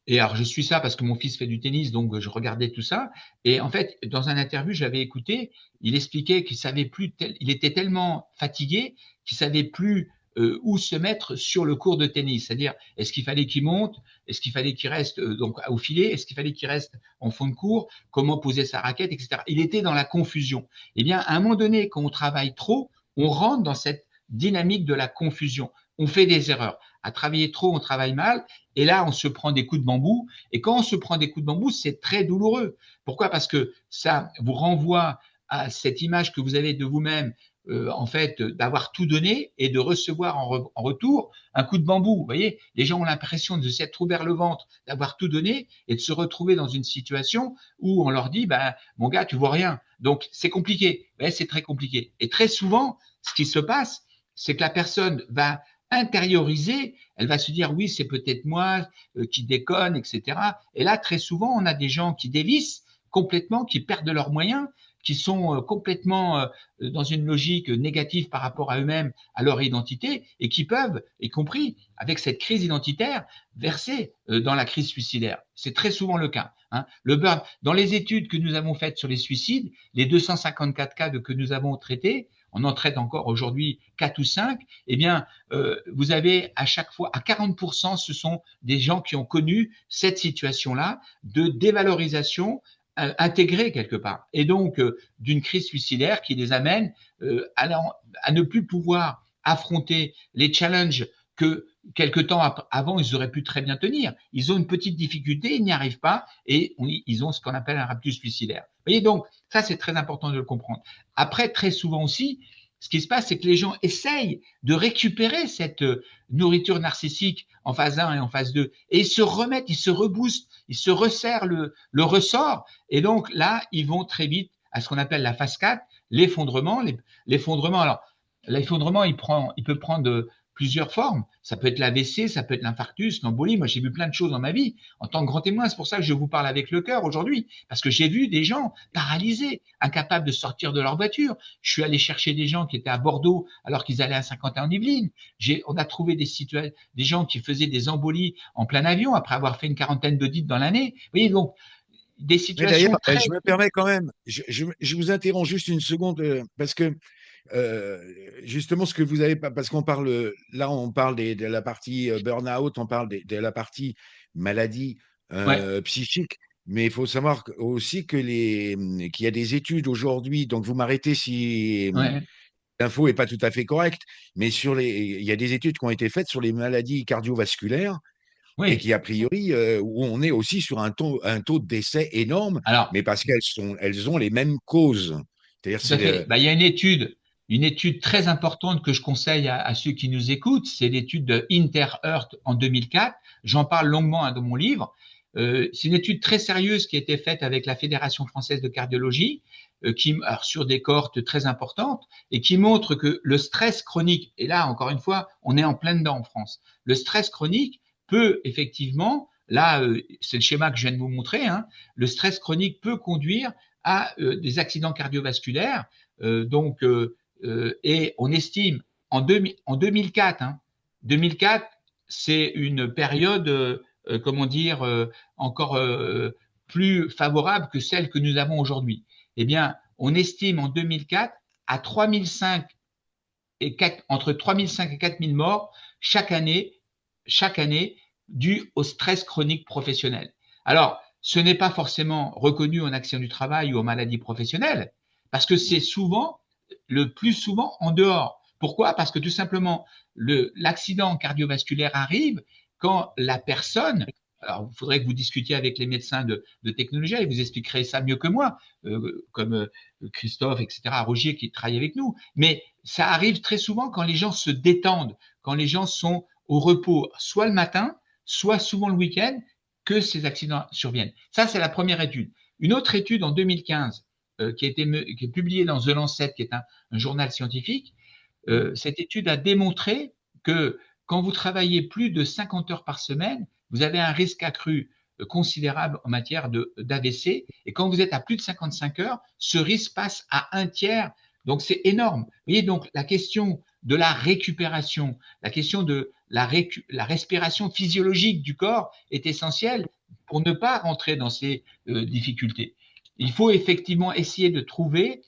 Et alors, je suis ça parce que mon fils fait du tennis, donc je regardais tout ça. Et en fait, dans un interview, j'avais écouté, il expliquait qu'il savait plus, il était tellement fatigué qu'il savait plus où se mettre sur le court de tennis. C'est-à-dire, est-ce qu'il fallait qu'il monte, est-ce qu'il fallait qu'il reste donc au filet, est-ce qu'il fallait qu'il reste en fond de court, comment poser sa raquette, etc. Il était dans la confusion. Eh bien, à un moment donné, quand on travaille trop, on rentre dans cette dynamique de la confusion. On fait des erreurs. À travailler trop, on travaille mal. Et là, on se prend des coups de bambou. Et quand on se prend des coups de bambou, c'est très douloureux. Pourquoi? Parce que ça vous renvoie à cette image que vous avez de vous-même, en fait, d'avoir tout donné et de recevoir en retour un coup de bambou. Vous voyez, les gens ont l'impression de s'être trouvés vers le ventre, d'avoir tout donné et de se retrouver dans une situation où on leur dit, mon gars, tu vois rien. Donc, c'est compliqué. C'est très compliqué. Et très souvent, ce qui se passe, c'est que la personne va intérioriser, elle va se dire oui, c'est peut-être moi qui déconne, etc. Et là, très souvent, on a des gens qui dévissent complètement, qui perdent de leurs moyens, qui sont complètement dans une logique négative par rapport à eux-mêmes, à leur identité, et qui peuvent, y compris avec cette crise identitaire, verser dans la crise suicidaire. C'est très souvent le cas. Le burn, dans les études que nous avons faites sur les suicides, les 254 cas que nous avons traités, on en traite encore aujourd'hui 4 ou 5, eh bien, vous avez à chaque fois, à 40%, ce sont des gens qui ont connu cette situation-là de dévalorisation intégrée quelque part. Et donc, d'une crise suicidaire qui les amène à ne plus pouvoir affronter les challenges que quelque temps avant, ils auraient pu très bien tenir. Ils ont une petite difficulté, ils n'y arrivent pas et ils ont ce qu'on appelle un raptus suicidaire. Vous voyez, donc, ça, c'est très important de le comprendre. Après, très souvent aussi, ce qui se passe, c'est que les gens essayent de récupérer cette nourriture narcissique en phase 1 et en phase 2 et ils se remettent, ils se reboostent, ils se resserrent le ressort et donc là, ils vont très vite à ce qu'on appelle la phase 4, l'effondrement. L'effondrement, alors, l'effondrement, il peut prendre plusieurs formes. Ça peut être l'AVC, ça peut être l'infarctus, l'embolie. Moi, j'ai vu plein de choses dans ma vie en tant que grand témoin. C'est pour ça que je vous parle avec le cœur aujourd'hui, parce que j'ai vu des gens paralysés, incapables de sortir de leur voiture. Je suis allé chercher des gens qui étaient à Bordeaux alors qu'ils allaient à Saint-Quentin en Yvelines. On a trouvé des gens qui faisaient des embolies en plein avion après avoir fait une quarantaine d'audits dans l'année. Vous voyez, donc, des Mais d'ailleurs, situations très... je me permets quand même, je vous interromps juste une seconde, parce que justement, ce que vous avez pas, parce qu'on parle, là, on parle de la partie burn-out, on parle de la partie maladie Ouais, psychique, mais il faut savoir aussi qu'il y a des études aujourd'hui, donc vous m'arrêtez si ouais, l'info n'est pas tout à fait correcte, mais il y a des études qui ont été faites sur les maladies cardiovasculaires et oui. qui, a priori, où on est aussi sur un taux de décès énorme, Alors, mais parce elles ont les mêmes causes. C'est-à-dire, tout à fait. Il y a une étude très importante que je conseille à ceux qui nous écoutent. C'est l'étude de Inter-Earth en 2004. J'en parle longuement dans mon livre. C'est une étude très sérieuse qui a été faite avec la Fédération française de cardiologie, alors, sur des cohortes très importantes, et qui montre que le stress chronique, et là, encore une fois, on est en plein dedans en France, le stress chronique peut effectivement, là, c'est le schéma que je viens de vous montrer, le stress chronique peut conduire à des accidents cardiovasculaires. Et on estime en 2004, 2004, c'est une période, comment dire, encore plus favorable que celle que nous avons aujourd'hui. Eh bien, on estime en 2004 à 3005 et 4, entre 3005 et 4000 morts chaque année, dû au stress chronique professionnel. Alors, ce n'est pas forcément reconnu en accident du travail ou en maladie professionnelle, parce que c'est souvent, le plus souvent, en dehors. Pourquoi? Parce que tout simplement, l'accident cardiovasculaire arrive quand la personne, alors il faudrait que vous discutiez avec les médecins de technologie, et vous expliquerez ça mieux que moi, comme Christophe, etc., Rogier qui travaille avec nous, mais ça arrive très souvent quand les gens se détendent, quand les gens sont au repos, soit le matin, soit souvent le week-end, que ces accidents surviennent. Ça, c'est la première étude. Une autre étude en 2015 qui est publiée dans The Lancet, qui est un journal scientifique, cette étude a démontré que quand vous travaillez plus de 50 heures par semaine, vous avez un risque accru considérable en matière d'AVC. Et quand vous êtes à plus de 55 heures, ce risque passe à un tiers. Donc, c'est énorme. Vous voyez, donc, la question de la récupération, la question de la respiration physiologique du corps est essentielle pour ne pas rentrer dans ces difficultés. Il faut effectivement essayer de trouver,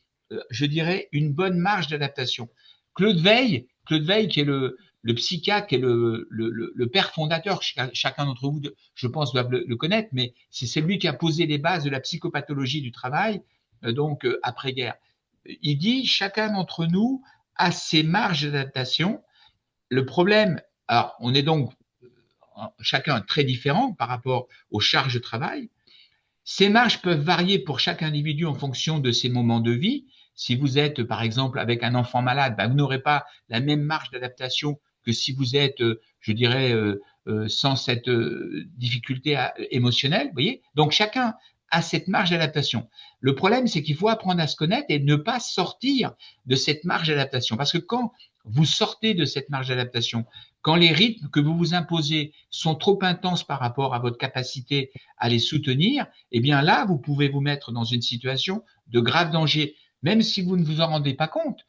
je dirais, une bonne marge d'adaptation. Claude Veil, qui est le psychiatre, qui est le père fondateur, chacun d'entre vous, je pense, doit le connaître, mais c'est lui qui a posé les bases de la psychopathologie du travail, donc après-guerre. Il dit, chacun d'entre nous a ses marges d'adaptation. Le problème, alors on est donc chacun très différent par rapport aux charges de travail. Ces marges peuvent varier pour chaque individu en fonction de ses moments de vie. Si vous êtes, par exemple, avec un enfant malade, vous n'aurez pas la même marge d'adaptation que si vous êtes, je dirais, sans cette difficulté émotionnelle. Vous voyez. Donc, chacun a cette marge d'adaptation. Le problème, c'est qu'il faut apprendre à se connaître et ne pas sortir de cette marge d'adaptation. Parce que quand vous sortez de cette marge d'adaptation, quand les rythmes que vous vous imposez sont trop intenses par rapport à votre capacité à les soutenir, eh bien là, vous pouvez vous mettre dans une situation de grave danger, même si vous ne vous en rendez pas compte.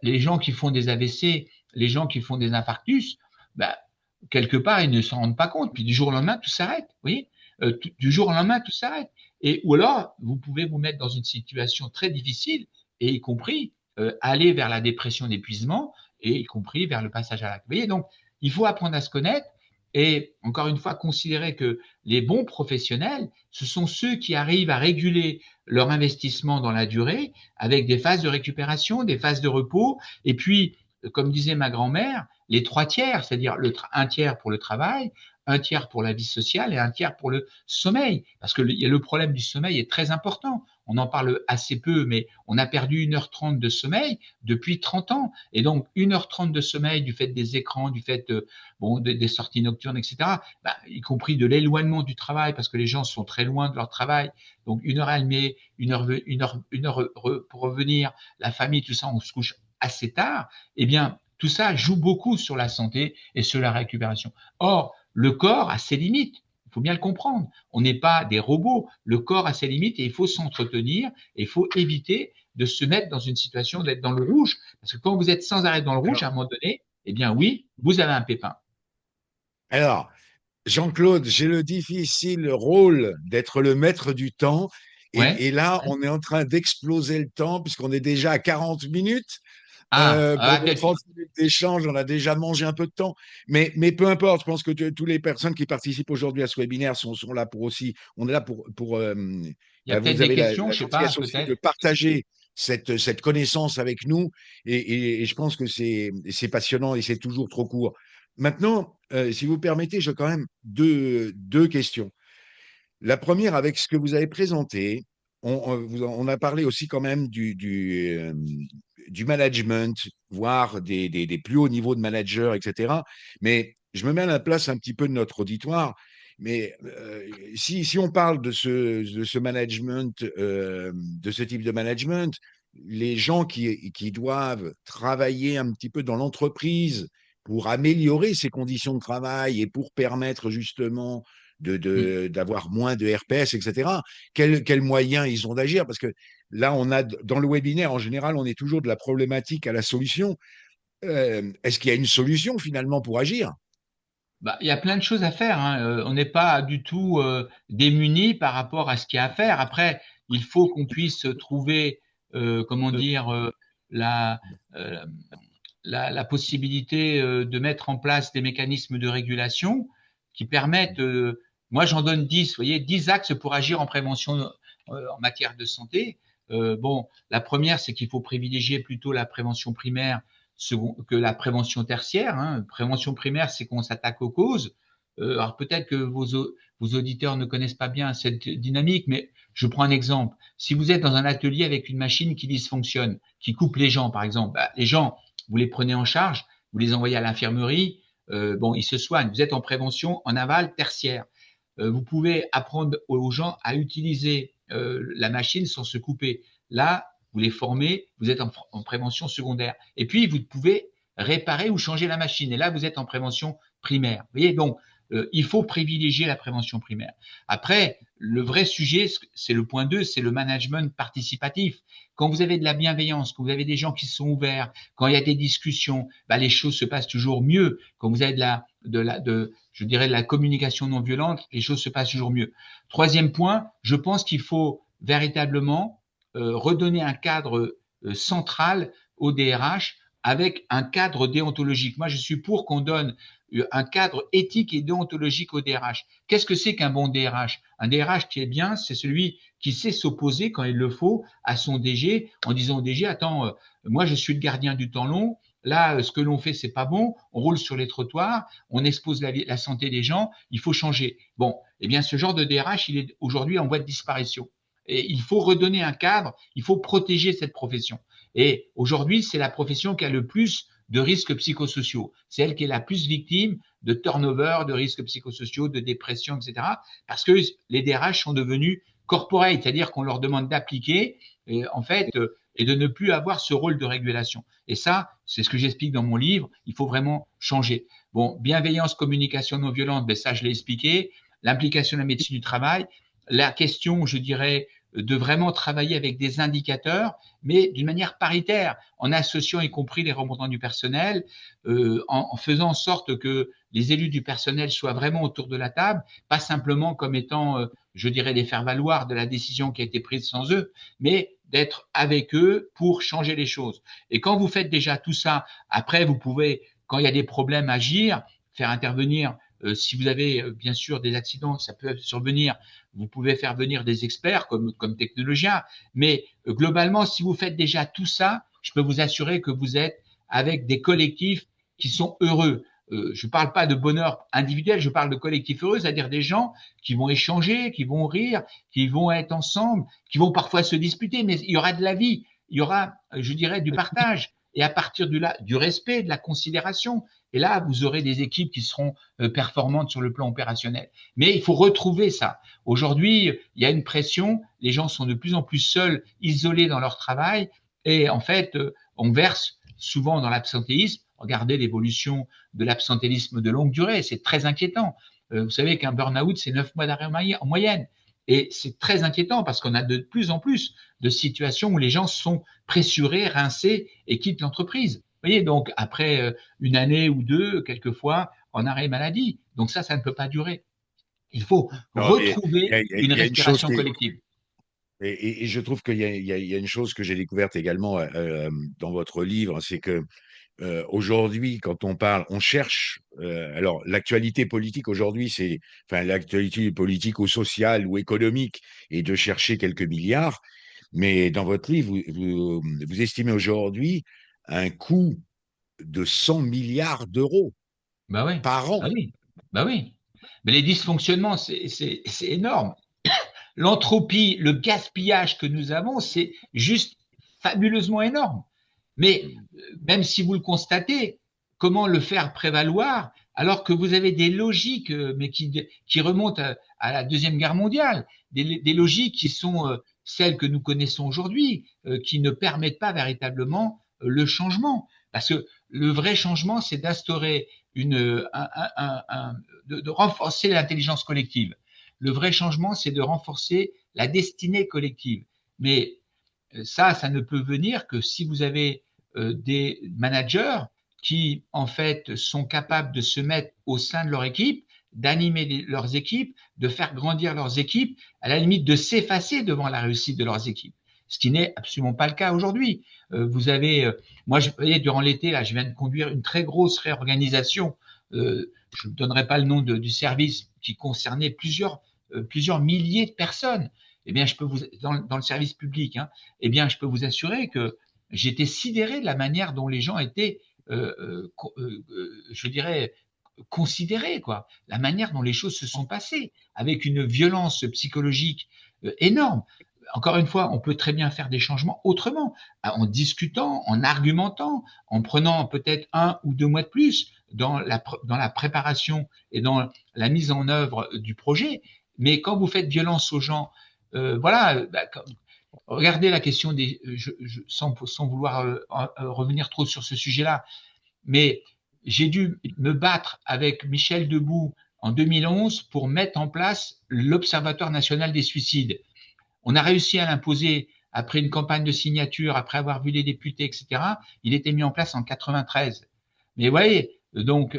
Les gens qui font des AVC, les gens qui font des infarctus, quelque part, ils ne s'en rendent pas compte. Puis du jour au lendemain, tout s'arrête. Vous voyez, du jour au lendemain, tout s'arrête. Ou alors, vous pouvez vous mettre dans une situation très difficile, et y compris aller vers la dépression d'épuisement, et y compris vers le passage à l'acte. Vous voyez, donc, il faut apprendre à se connaître et, encore une fois, considérer que les bons professionnels, ce sont ceux qui arrivent à réguler leur investissement dans la durée avec des phases de récupération, des phases de repos, et puis, comme disait ma grand-mère, les 3 tiers, c'est-à-dire un tiers pour le travail, un tiers pour la vie sociale et un tiers pour le sommeil. Parce que le problème du sommeil est très important. On en parle assez peu, mais on a perdu 1h30 de sommeil depuis 30 ans. Et donc, 1h30 de sommeil du fait des écrans, du fait des sorties nocturnes, etc., y compris de l'éloignement du travail, parce que les gens sont très loin de leur travail. Donc, 1h30, une heure pour revenir, la famille, tout ça, on se couche assez tard. Eh bien, tout ça joue beaucoup sur la santé et sur la récupération. Or, le corps a ses limites. Il faut bien le comprendre. On n'est pas des robots. Le corps a ses limites et il faut s'entretenir et il faut éviter de se mettre dans une situation d'être dans le rouge. Parce que quand vous êtes sans arrêt dans le rouge, à un moment donné, eh bien oui, vous avez un pépin. Alors, Jean-Claude, j'ai le difficile rôle d'être le maître du temps. Ouais. Et là, on est en train d'exploser le temps puisqu'on est déjà à 40 minutes. Pour nos 30 minutes d'échange, on a déjà mangé un peu de temps. Mais peu importe, je pense que toutes les personnes qui participent aujourd'hui à ce webinaire sont là pour aussi. On est là pour Il y a peut-être vous des avez questions, la je sais pas, gentillesse aussi de peut-être. partager cette connaissance avec nous. Et je pense que c'est passionnant et c'est toujours trop court. Maintenant, si vous permettez, j'ai quand même deux questions. La première, avec ce que vous avez présenté, on a parlé aussi quand même du management, voire des plus hauts niveaux de manager, etc. Mais je me mets à la place un petit peu de notre auditoire. Mais si on parle de ce management, de ce type de management, les gens qui doivent travailler un petit peu dans l'entreprise pour améliorer ses conditions de travail et pour permettre justement Mm. d'avoir moins de RPS, etc. Quels moyens ils ont d'agir? Parce que là, dans le webinaire, en général, on est toujours de la problématique à la solution. Est-ce qu'il y a une solution finalement pour agir? Bah, il y a plein de choses à faire, hein. On n'est pas du tout démuni par rapport à ce qu'il y a à faire. Après, il faut qu'on puisse trouver, comment dire, la, euh, la possibilité de mettre en place des mécanismes de régulation qui permettent, moi j'en donne 10, vous voyez, 10 axes pour agir en prévention en matière de santé. Bon, la première, c'est qu'il faut privilégier plutôt la prévention primaire que la prévention tertiaire. Hein. Prévention primaire, c'est qu'on s'attaque aux causes. Alors peut-être que vos auditeurs ne connaissent pas bien cette dynamique, mais je prends un exemple. Si vous êtes dans un atelier avec une machine qui dysfonctionne, qui coupe les gens, par exemple, bah, les gens, vous les prenez en charge, vous les envoyez à l'infirmerie, bon, ils se soignent. Vous êtes en prévention en aval tertiaire. Vous pouvez apprendre aux gens à utiliser la machine sans se couper. Là, vous les formez, vous êtes en prévention secondaire. Et puis, vous pouvez réparer ou changer la machine. Et là, vous êtes en prévention primaire. Vous voyez, donc, il faut privilégier la prévention primaire. Après, le vrai sujet, c'est le point 2, c'est le management participatif. Quand vous avez de la bienveillance, quand vous avez des gens qui sont ouverts, quand il y a des discussions, bah, les choses se passent toujours mieux. Quand vous avez je dirais, de la communication non violente, les choses se passent toujours mieux. Troisième point, je pense qu'il faut véritablement redonner un cadre central au DRH avec un cadre déontologique. Moi, je suis pour qu'on donne un cadre éthique et déontologique au DRH. Qu'est-ce que c'est qu'un bon DRH? Un DRH qui est bien, c'est celui qui sait s'opposer quand il le faut à son DG en disant au DG, attends, moi je suis le gardien du temps long, là ce que l'on fait c'est pas bon, on roule sur les trottoirs, on expose la santé des gens, il faut changer. Bon, eh bien ce genre de DRH, il est aujourd'hui en voie de disparition. Et il faut redonner un cadre, il faut protéger cette profession. Et aujourd'hui, c'est la profession qui a le plus de risques psychosociaux. C'est elle qui est la plus victime de turnover, de risques psychosociaux, de dépression, etc. Parce que les DRH sont devenus corporate, c'est-à-dire qu'on leur demande d'appliquer, en fait, et de ne plus avoir ce rôle de régulation. Et ça, c'est ce que j'explique dans mon livre. Il faut vraiment changer. Bon, bienveillance, communication non violente, ben ça, je l'ai expliqué. L'implication de la médecine du travail. La question, je dirais, de vraiment travailler avec des indicateurs, mais d'une manière paritaire, en associant y compris les représentants du personnel, en faisant en sorte que les élus du personnel soient vraiment autour de la table, pas simplement comme étant, je dirais, les faire-valoir de la décision qui a été prise sans eux, mais d'être avec eux pour changer les choses. Et quand vous faites déjà tout ça, après, vous pouvez, quand il y a des problèmes, agir, faire intervenir. Si vous avez bien sûr des accidents, ça peut survenir. Vous pouvez faire venir des experts comme technologiens, mais globalement, si vous faites déjà tout ça, je peux vous assurer que vous êtes avec des collectifs qui sont heureux. Je ne parle pas de bonheur individuel, je parle de collectifs heureux, c'est-à-dire des gens qui vont échanger, qui vont rire, qui vont être ensemble, qui vont parfois se disputer, mais il y aura de la vie, il y aura, je dirais, du partage. Et à partir du respect, de la considération, et là, vous aurez des équipes qui seront performantes sur le plan opérationnel. Mais il faut retrouver ça. Aujourd'hui, il y a une pression, les gens sont de plus en plus seuls, isolés dans leur travail, et en fait, on verse souvent dans l'absentéisme. Regardez l'évolution de l'absentéisme de longue durée, c'est très inquiétant. Vous savez qu'un burn-out, c'est 9 mois d'arrêt en moyenne. Et c'est très inquiétant parce qu'on a de plus en plus de situations où les gens sont pressurés, rincés et quittent l'entreprise. Vous voyez, donc après une année ou deux, quelquefois, en arrêt maladie. Donc ça ne peut pas durer. Il faut Non, mais retrouver une il y a une chose respiration collective. et je trouve qu'il y a une chose que j'ai découverte également dans votre livre, c'est que aujourd'hui, quand on parle, on cherche. Alors, l'actualité politique aujourd'hui, enfin, l'actualité politique ou sociale ou économique est de chercher quelques milliards. Mais dans votre livre, vous estimez aujourd'hui un coût de 100 milliards d'euros Bah oui, par an. bah oui, bah oui. Mais les dysfonctionnements, c'est énorme. L'entropie, le gaspillage que nous avons, c'est juste fabuleusement énorme. Mais même si vous le constatez, comment le faire prévaloir alors que vous avez des logiques, mais qui remontent à la Deuxième Guerre mondiale, des logiques qui sont celles que nous connaissons aujourd'hui, qui ne permettent pas véritablement le changement. Parce que le vrai changement, c'est d'instaurer de renforcer l'intelligence collective. Le vrai changement, c'est de renforcer la destinée collective. Mais ça ne peut venir que si vous avez des managers qui, en fait, sont capables de se mettre au sein de leur équipe, d'animer leurs équipes, de faire grandir leurs équipes, à la limite de s'effacer devant la réussite de leurs équipes. Ce qui n'est absolument pas le cas aujourd'hui. Vous avez, moi, vous voyez, durant l'été, là, je viens de conduire une très grosse réorganisation. Je ne donnerai pas le nom du service qui concernait plusieurs milliers de personnes. Eh bien, je peux vous, dans le service public, hein, eh bien, je peux vous assurer que j'étais sidéré de la manière dont les gens étaient, je dirais, considérés, quoi. La manière dont les choses se sont passées, avec une violence psychologique énorme. Encore une fois, on peut très bien faire des changements autrement, en discutant, en argumentant, en prenant peut-être 1 ou 2 mois de plus dans la préparation et dans la mise en œuvre du projet. Mais quand vous faites violence aux gens, voilà, regardez la question sans vouloir revenir trop sur ce sujet-là, mais j'ai dû me battre avec Michel Debout en 2011 pour mettre en place l'Observatoire national des suicides. On a réussi à l'imposer après une campagne de signature, après avoir vu les députés, etc. Il était mis en place en 93. Mais vous voyez, donc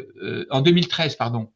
en 2013, pardon.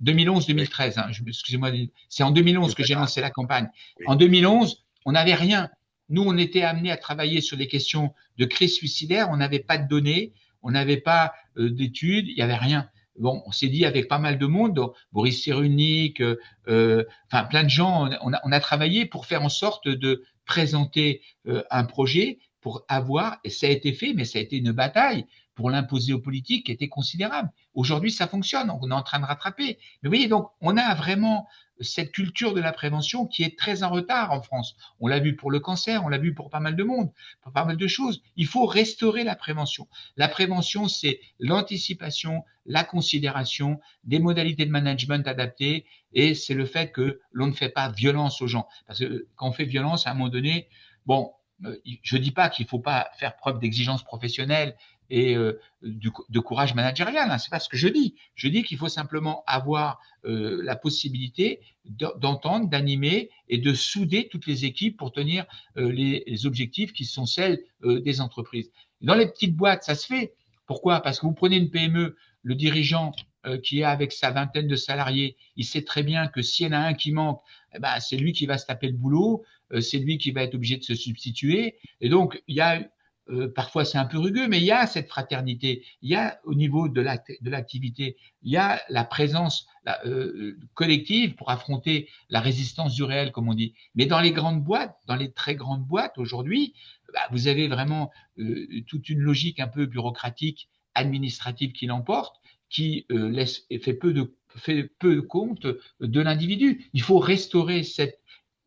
2011-2013, hein, excusez-moi, c'est en 2011 que j'ai lancé la campagne. En 2011, on n'avait rien. Nous, on était amenés à travailler sur des questions de crise suicidaire. On n'avait pas de données, on n'avait pas d'études, il n'y avait rien. Bon, on s'est dit avec pas mal de monde, donc Boris Cyrulnik, enfin plein de gens, on a travaillé pour faire en sorte de présenter un projet pour avoir, et ça a été fait, mais ça a été une bataille pour l'imposer aux politiques qui était considérable. Aujourd'hui, ça fonctionne, on est en train de rattraper. Mais vous voyez, donc, on a vraiment cette culture de la prévention qui est très en retard en France. On l'a vu pour le cancer, on l'a vu pour pas mal de monde, pour pas mal de choses. Il faut restaurer la prévention. La prévention, c'est l'anticipation, la considération, des modalités de management adaptées, et c'est le fait que l'on ne fait pas violence aux gens. Parce que quand on fait violence, à un moment donné, bon, je dis pas qu'il faut pas faire preuve d'exigence professionnelle et de courage managérial, hein, c'est pas ce que je dis. Je dis qu'il faut simplement avoir la possibilité d'entendre, d'animer et de souder toutes les équipes pour tenir les objectifs qui sont celles des entreprises. Dans les petites boîtes, ça se fait. Pourquoi? Parce que vous prenez une PME, le dirigeant qui est avec sa vingtaine de salariés, il sait très bien que s'il y en a un qui manque, eh ben, c'est lui qui va se taper le boulot, c'est lui qui va être obligé de se substituer. Et donc, il y a parfois c'est un peu rugueux, mais il y a cette fraternité, il y a au niveau de l'activité, il y a la présence collective pour affronter la résistance du réel, comme on dit. Mais dans les grandes boîtes, dans les très grandes boîtes aujourd'hui, bah, vous avez vraiment toute une logique un peu bureaucratique, administrative qui l'emporte, qui fait peu de compte de l'individu. Il faut restaurer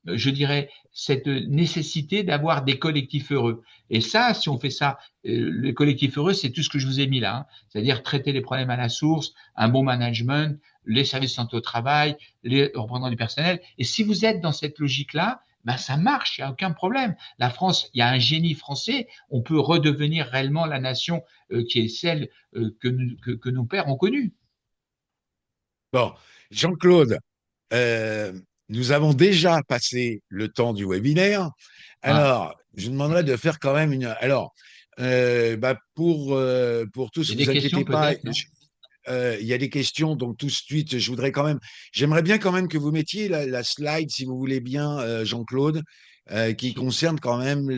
je dirais, cette nécessité d'avoir des collectifs heureux. Et ça, si on fait ça, les collectifs heureux, c'est tout ce que je vous ai mis là, hein. C'est-à-dire traiter les problèmes à la source, un bon management, les services de santé au travail, les représentants du personnel. Et si vous êtes dans cette logique-là, ben ça marche, il n'y a aucun problème. La France, il y a un génie français, on peut redevenir réellement la nation qui est celle que nos pères ont connue. Bon, Jean-Claude, euh, nous avons déjà passé le temps du webinaire. Ah, Alors, je vous demanderais de faire quand même une. Alors, pour tous, il y a vous des questions inquiétez pas. peut-être, non? Il y a des questions, donc tout de suite, je voudrais quand même. J'aimerais bien quand même que vous mettiez la slide, si vous voulez bien, Jean-Claude, qui concerne quand même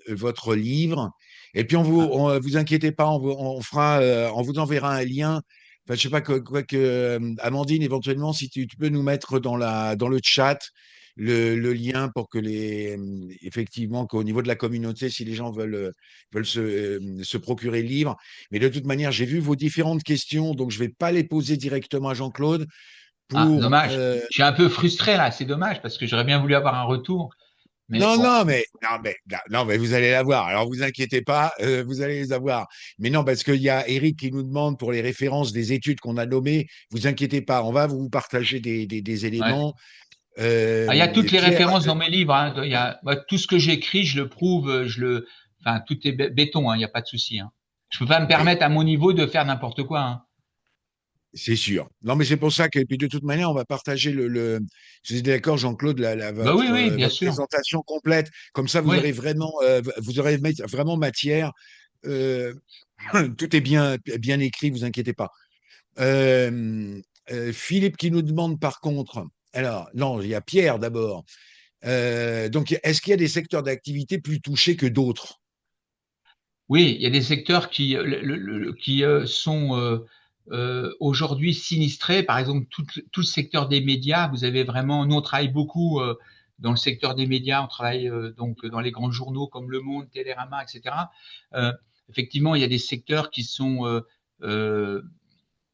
votre livre. Et puis, Ah, vous inquiétez pas, on fera, on vous enverra un lien. Enfin, je sais pas quoi que Amandine, éventuellement, si tu peux nous mettre dans le chat le lien pour que effectivement, qu'au niveau de la communauté, si les gens veulent se procurer le livre. Mais de toute manière, j'ai vu vos différentes questions, donc je ne vais pas les poser directement à Jean-Claude ah, pour. dommage. Je suis un peu frustré là, c'est dommage parce que j'aurais bien voulu avoir un retour, mais Non, bon. non, mais vous allez l'avoir. Alors, vous inquiétez pas, vous allez les avoir. Mais non, parce qu'il y a Eric qui nous demande pour les références des études qu'on a nommées. Vous inquiétez pas, on va vous partager des Ouais. éléments. Ah, il y a toutes les Pierre, références dans mes livres, hein. Moi, tout ce que j'écris, je le prouve, enfin, tout est béton, hein, il n'y a pas de souci. Hein. Je peux pas me Oui, permettre à mon niveau de faire n'importe quoi. Hein. c'est sûr. Non, mais c'est pour ça que, et puis de toute manière, on va partager je suis d'accord, Jean-Claude, Bah oui, oui, bien votre sûr. présentation complète. Comme ça, Oui. vous aurez vraiment matière. Euh, tout est bien écrit, vous inquiétez pas. Euh, Philippe qui nous demande par contre, alors, non, il y a Pierre d'abord. Donc, est-ce qu'il y a des secteurs d'activité plus touchés que d'autres? Oui, il y a des secteurs qui, qui sont aujourd'hui sinistrés. Par exemple, tout le secteur des médias. Vous avez vraiment, nous on travaille beaucoup dans le secteur des médias. On travaille donc dans les grands journaux comme Le Monde, Télérama, etc. Euh, Effectivement, il y a des secteurs qui sont euh,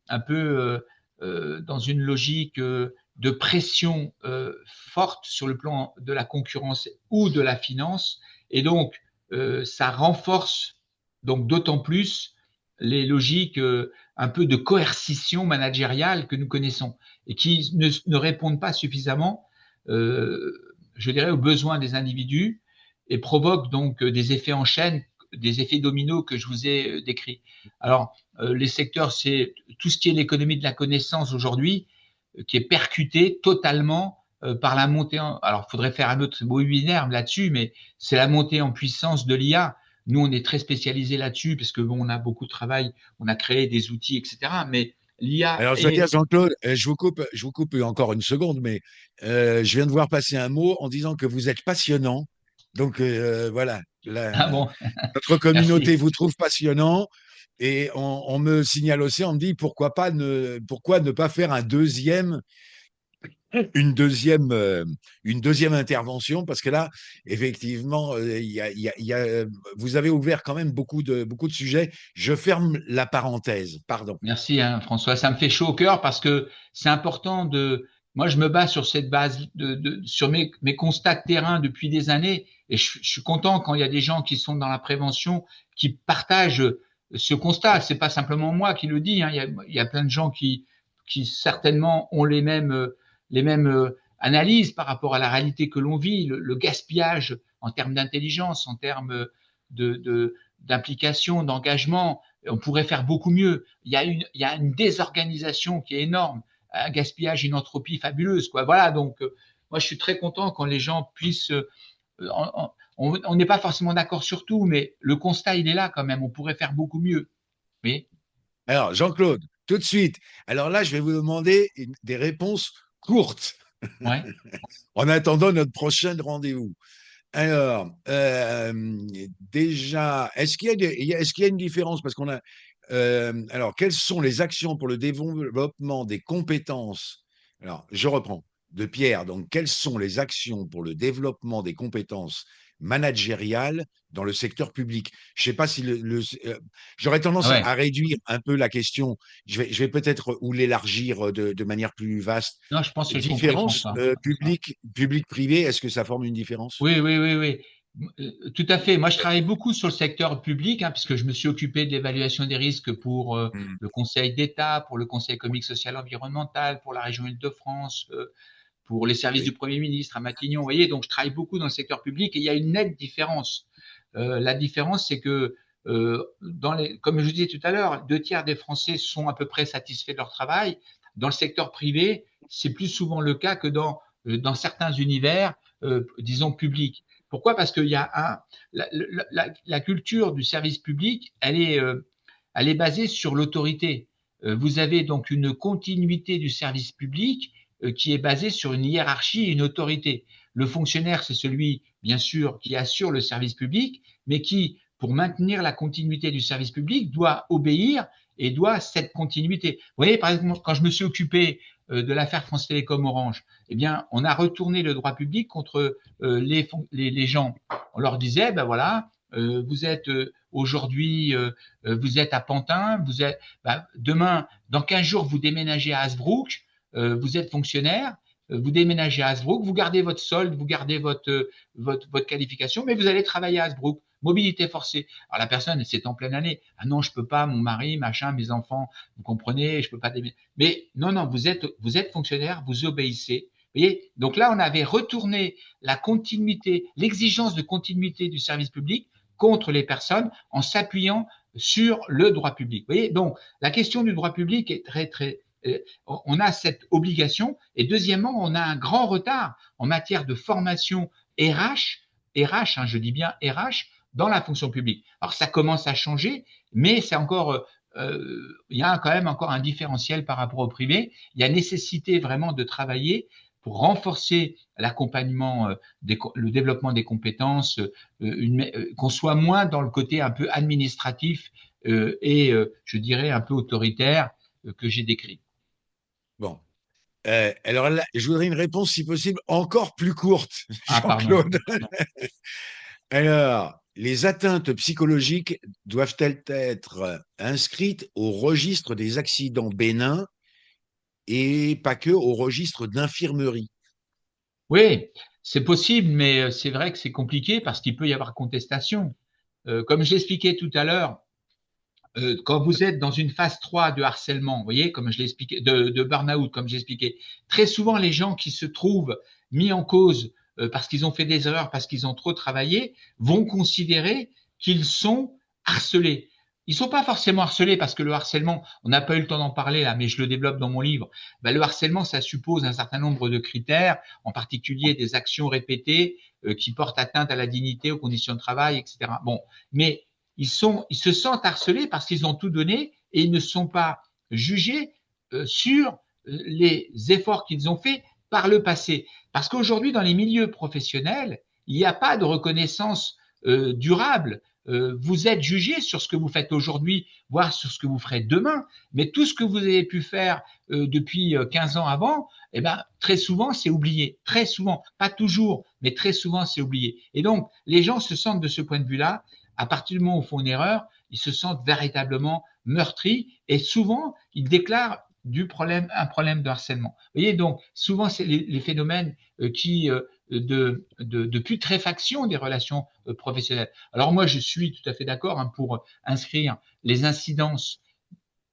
un peu dans une logique de pression forte sur le plan de la concurrence ou de la finance, et donc ça renforce donc d'autant plus les logiques un peu de coercition managériale que nous connaissons et qui ne répondent pas suffisamment, je dirais, aux besoins des individus et provoquent donc des effets en chaîne, des effets dominos que je vous ai décrits. Alors, les secteurs, c'est tout ce qui est l'économie de la connaissance aujourd'hui, qui est percuté totalement par la montée en... Alors, il faudrait faire un autre webinaire là-dessus, mais c'est la montée en puissance de l'IA. Nous, on est très spécialisé là-dessus parce que bon, on a beaucoup de travail, on a créé des outils, etc. Mais l'IA Alors, je dois dire, est... Jean-Claude, je vous coupe encore une seconde, mais je viens de voir passer un mot en disant que vous êtes passionnant. Donc, voilà, Ah la- bon, notre communauté merci. vous trouve passionnant. Et on me signale aussi, on me dit pourquoi ne pas faire une deuxième intervention, parce que là, effectivement, vous avez ouvert quand même beaucoup de sujets. Je ferme la parenthèse, pardon. Merci, hein, François. Ça me fait chaud au cœur parce que c'est important de. Moi, je me base sur cette base, sur mes constats de terrain depuis des années, et je suis content quand il y a des gens qui sont dans la prévention, qui partagent ce constat. C'est pas simplement moi qui le dis. Hein. Il y a plein de gens qui certainement ont les mêmes analyses par rapport à la réalité que l'on vit, le gaspillage en termes d'intelligence, en termes d'implication, d'engagement. On pourrait faire beaucoup mieux. Il y a une désorganisation qui est énorme, un gaspillage, une entropie fabuleuse, quoi. Voilà. Donc, moi, je suis très content quand les gens puissent. On n'est pas forcément d'accord sur tout, mais le constat, il est là quand même. On pourrait faire beaucoup mieux. Oui. Alors, Jean-Claude, tout de suite. Alors là, je vais vous demander des réponses courtes Ouais. en attendant notre prochain rendez-vous. Alors, déjà, est-ce qu'il y a une différence? Parce qu'on a. Alors, quelles sont les actions pour le développement des compétences? Alors, je reprends de Pierre. Donc, quelles sont les actions pour le développement des compétences managériales dans le secteur public? Je sais pas si j'aurais Ah tendance ouais. à réduire un peu la question. Je vais peut-être ou l'élargir de manière plus vaste. Non, je pense que j'ai compris, Différence François. public-privé, est-ce que ça forme une différence? Oui, oui, oui, oui. Tout à fait. Moi, je travaille beaucoup sur le secteur public, hein, puisque je me suis occupé de l'évaluation des risques pour Hmm. le Conseil d'État, pour le Conseil économique, social, environnemental, pour la région Île-de-France, pour les services du Oui. Premier ministre à Matignon. Vous voyez, donc je travaille beaucoup dans le secteur public et il y a une nette différence. La différence, c'est que comme je vous disais tout à l'heure, 2 tiers des Français sont à peu près satisfaits de leur travail. Dans le secteur privé, c'est plus souvent le cas que dans certains univers, disons publics. Pourquoi? Parce qu'il y a la culture du service public, elle est basée sur l'autorité. Vous avez donc une continuité du service public qui est basée sur une hiérarchie et une autorité. Le fonctionnaire, c'est celui, bien sûr, qui assure le service public, mais qui, pour maintenir la continuité du service public, doit obéir et doit cette continuité. Vous voyez, par exemple, quand je me suis occupé de l'affaire France Télécom Orange, eh bien, on a retourné le droit public contre les gens. On leur disait, ben voilà, vous êtes aujourd'hui, vous êtes à Pantin, demain, dans 15 jours, vous déménagez à Hasbrook, vous êtes fonctionnaire, vous déménagez à Hasbrook, vous gardez votre solde, vous gardez votre qualification, mais vous allez travailler à Hasbrook. Mobilité forcée. Alors la personne, c'est en pleine année. Ah non, je peux pas, mon mari, machin, mes enfants, vous comprenez, je peux pas déménager. Mais non, non, vous êtes fonctionnaire, vous obéissez. Vous voyez, donc là, on avait retourné la continuité, l'exigence de continuité du service public contre les personnes en s'appuyant sur le droit public. Vous voyez, donc la question du droit public est très on a cette obligation, et deuxièmement, on a un grand retard en matière de formation RH, je dis bien RH, dans la fonction publique. Alors ça commence à changer, mais c'est encore, il y a quand même encore un différentiel par rapport au privé. Il y a nécessité vraiment de travailler pour renforcer l'accompagnement, le développement des compétences, qu'on soit moins dans le côté un peu administratif et je dirais un peu autoritaire que j'ai décrit. Bon. Alors là, je voudrais une réponse, si possible, encore plus courte, Ah, pardon. Jean-Claude. Alors, les atteintes psychologiques doivent-elles être inscrites au registre des accidents bénins et pas que au registre d'infirmerie? Oui, c'est possible, mais c'est vrai que c'est compliqué parce qu'il peut y avoir contestation. Comme je l'expliquais tout à l'heure, quand vous êtes dans une phase 3 de harcèlement, vous voyez, comme je l'ai expliqué, de burn-out, comme j'ai expliqué, très souvent les gens qui se trouvent mis en cause parce qu'ils ont fait des erreurs, parce qu'ils ont trop travaillé, vont considérer qu'ils sont harcelés. Ils sont pas forcément harcelés parce que le harcèlement, on n'a pas eu le temps d'en parler là, mais je le développe dans mon livre. Ben, le harcèlement, ça suppose un certain nombre de critères, en particulier des actions répétées qui portent atteinte à la dignité, aux conditions de travail, etc. Bon, mais ils se sentent harcelés parce qu'ils ont tout donné et ils ne sont pas jugés sur les efforts qu'ils ont faits par le passé. Parce qu'aujourd'hui, dans les milieux professionnels, il n'y a pas de reconnaissance durable. Vous êtes jugé sur ce que vous faites aujourd'hui, voire sur ce que vous ferez demain, mais tout ce que vous avez pu faire depuis 15 ans avant, eh ben, très souvent, c'est oublié. Très souvent, pas toujours, mais très souvent, c'est oublié. Et donc, les gens se sentent de ce point de vue-là, à partir du moment où ils font une erreur, ils se sentent véritablement meurtris et souvent, ils déclarent un problème de harcèlement. Vous voyez, donc, souvent, c'est les phénomènes de putréfaction des relations professionnelles. Alors moi, je suis tout à fait d'accord pour inscrire les incidences,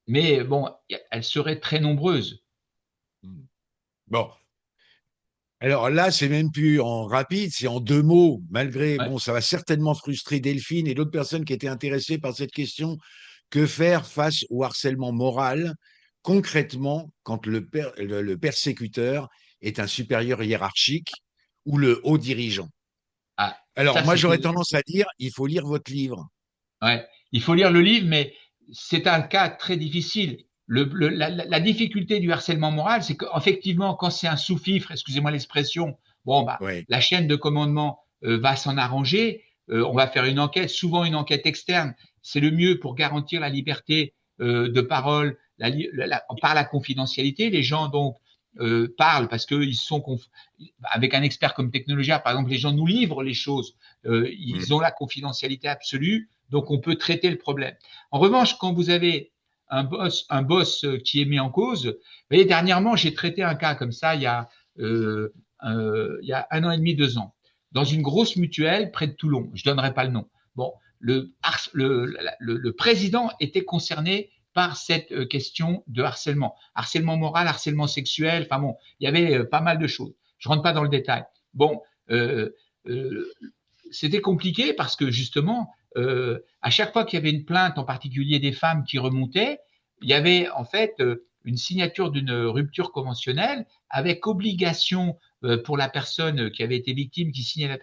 mais bon, elles seraient très nombreuses. Bon. Alors là, c'est même plus en rapide, c'est en deux mots, malgré, Ouais. bon, ça va certainement frustrer Delphine et d'autres personnes qui étaient intéressées par cette question. Que faire face au harcèlement moral, concrètement, quand le persécuteur est un supérieur hiérarchique ou le haut dirigeant? Ah, Alors, ça, moi, j'aurais c'était tendance à dire, il faut lire votre livre. Ouais, il faut lire le livre, mais c'est un cas très difficile. La difficulté du harcèlement moral, c'est qu'effectivement, quand c'est un sous-fifre, excusez-moi l'expression, bon, bah, Oui. la chaîne de commandement va s'en arranger. On va faire une enquête, souvent une enquête externe. C'est le mieux pour garantir la liberté de parole, par la confidentialité. Les gens donc parlent parce qu'ils sont avec un expert comme Technologia, par exemple, les gens nous livrent les choses. Ils ont la confidentialité absolue. Donc, on peut traiter le problème. En revanche, quand vous avez un boss qui est mis en cause, vous voyez, dernièrement, j'ai traité un cas comme ça il y a 1 an et demi, 2 ans, dans une grosse mutuelle près de Toulon. Je donnerai pas le nom. Bon, le président était concerné par cette question de harcèlement moral, harcèlement sexuel. Enfin bon, il y avait pas mal de choses. Je rentre pas dans le détail. Bon, euh, c'était compliqué parce que justement, à chaque fois qu'il y avait une plainte, en particulier des femmes qui remontaient, il y avait en fait une signature d'une rupture conventionnelle avec obligation pour la personne qui avait été victime, qui signait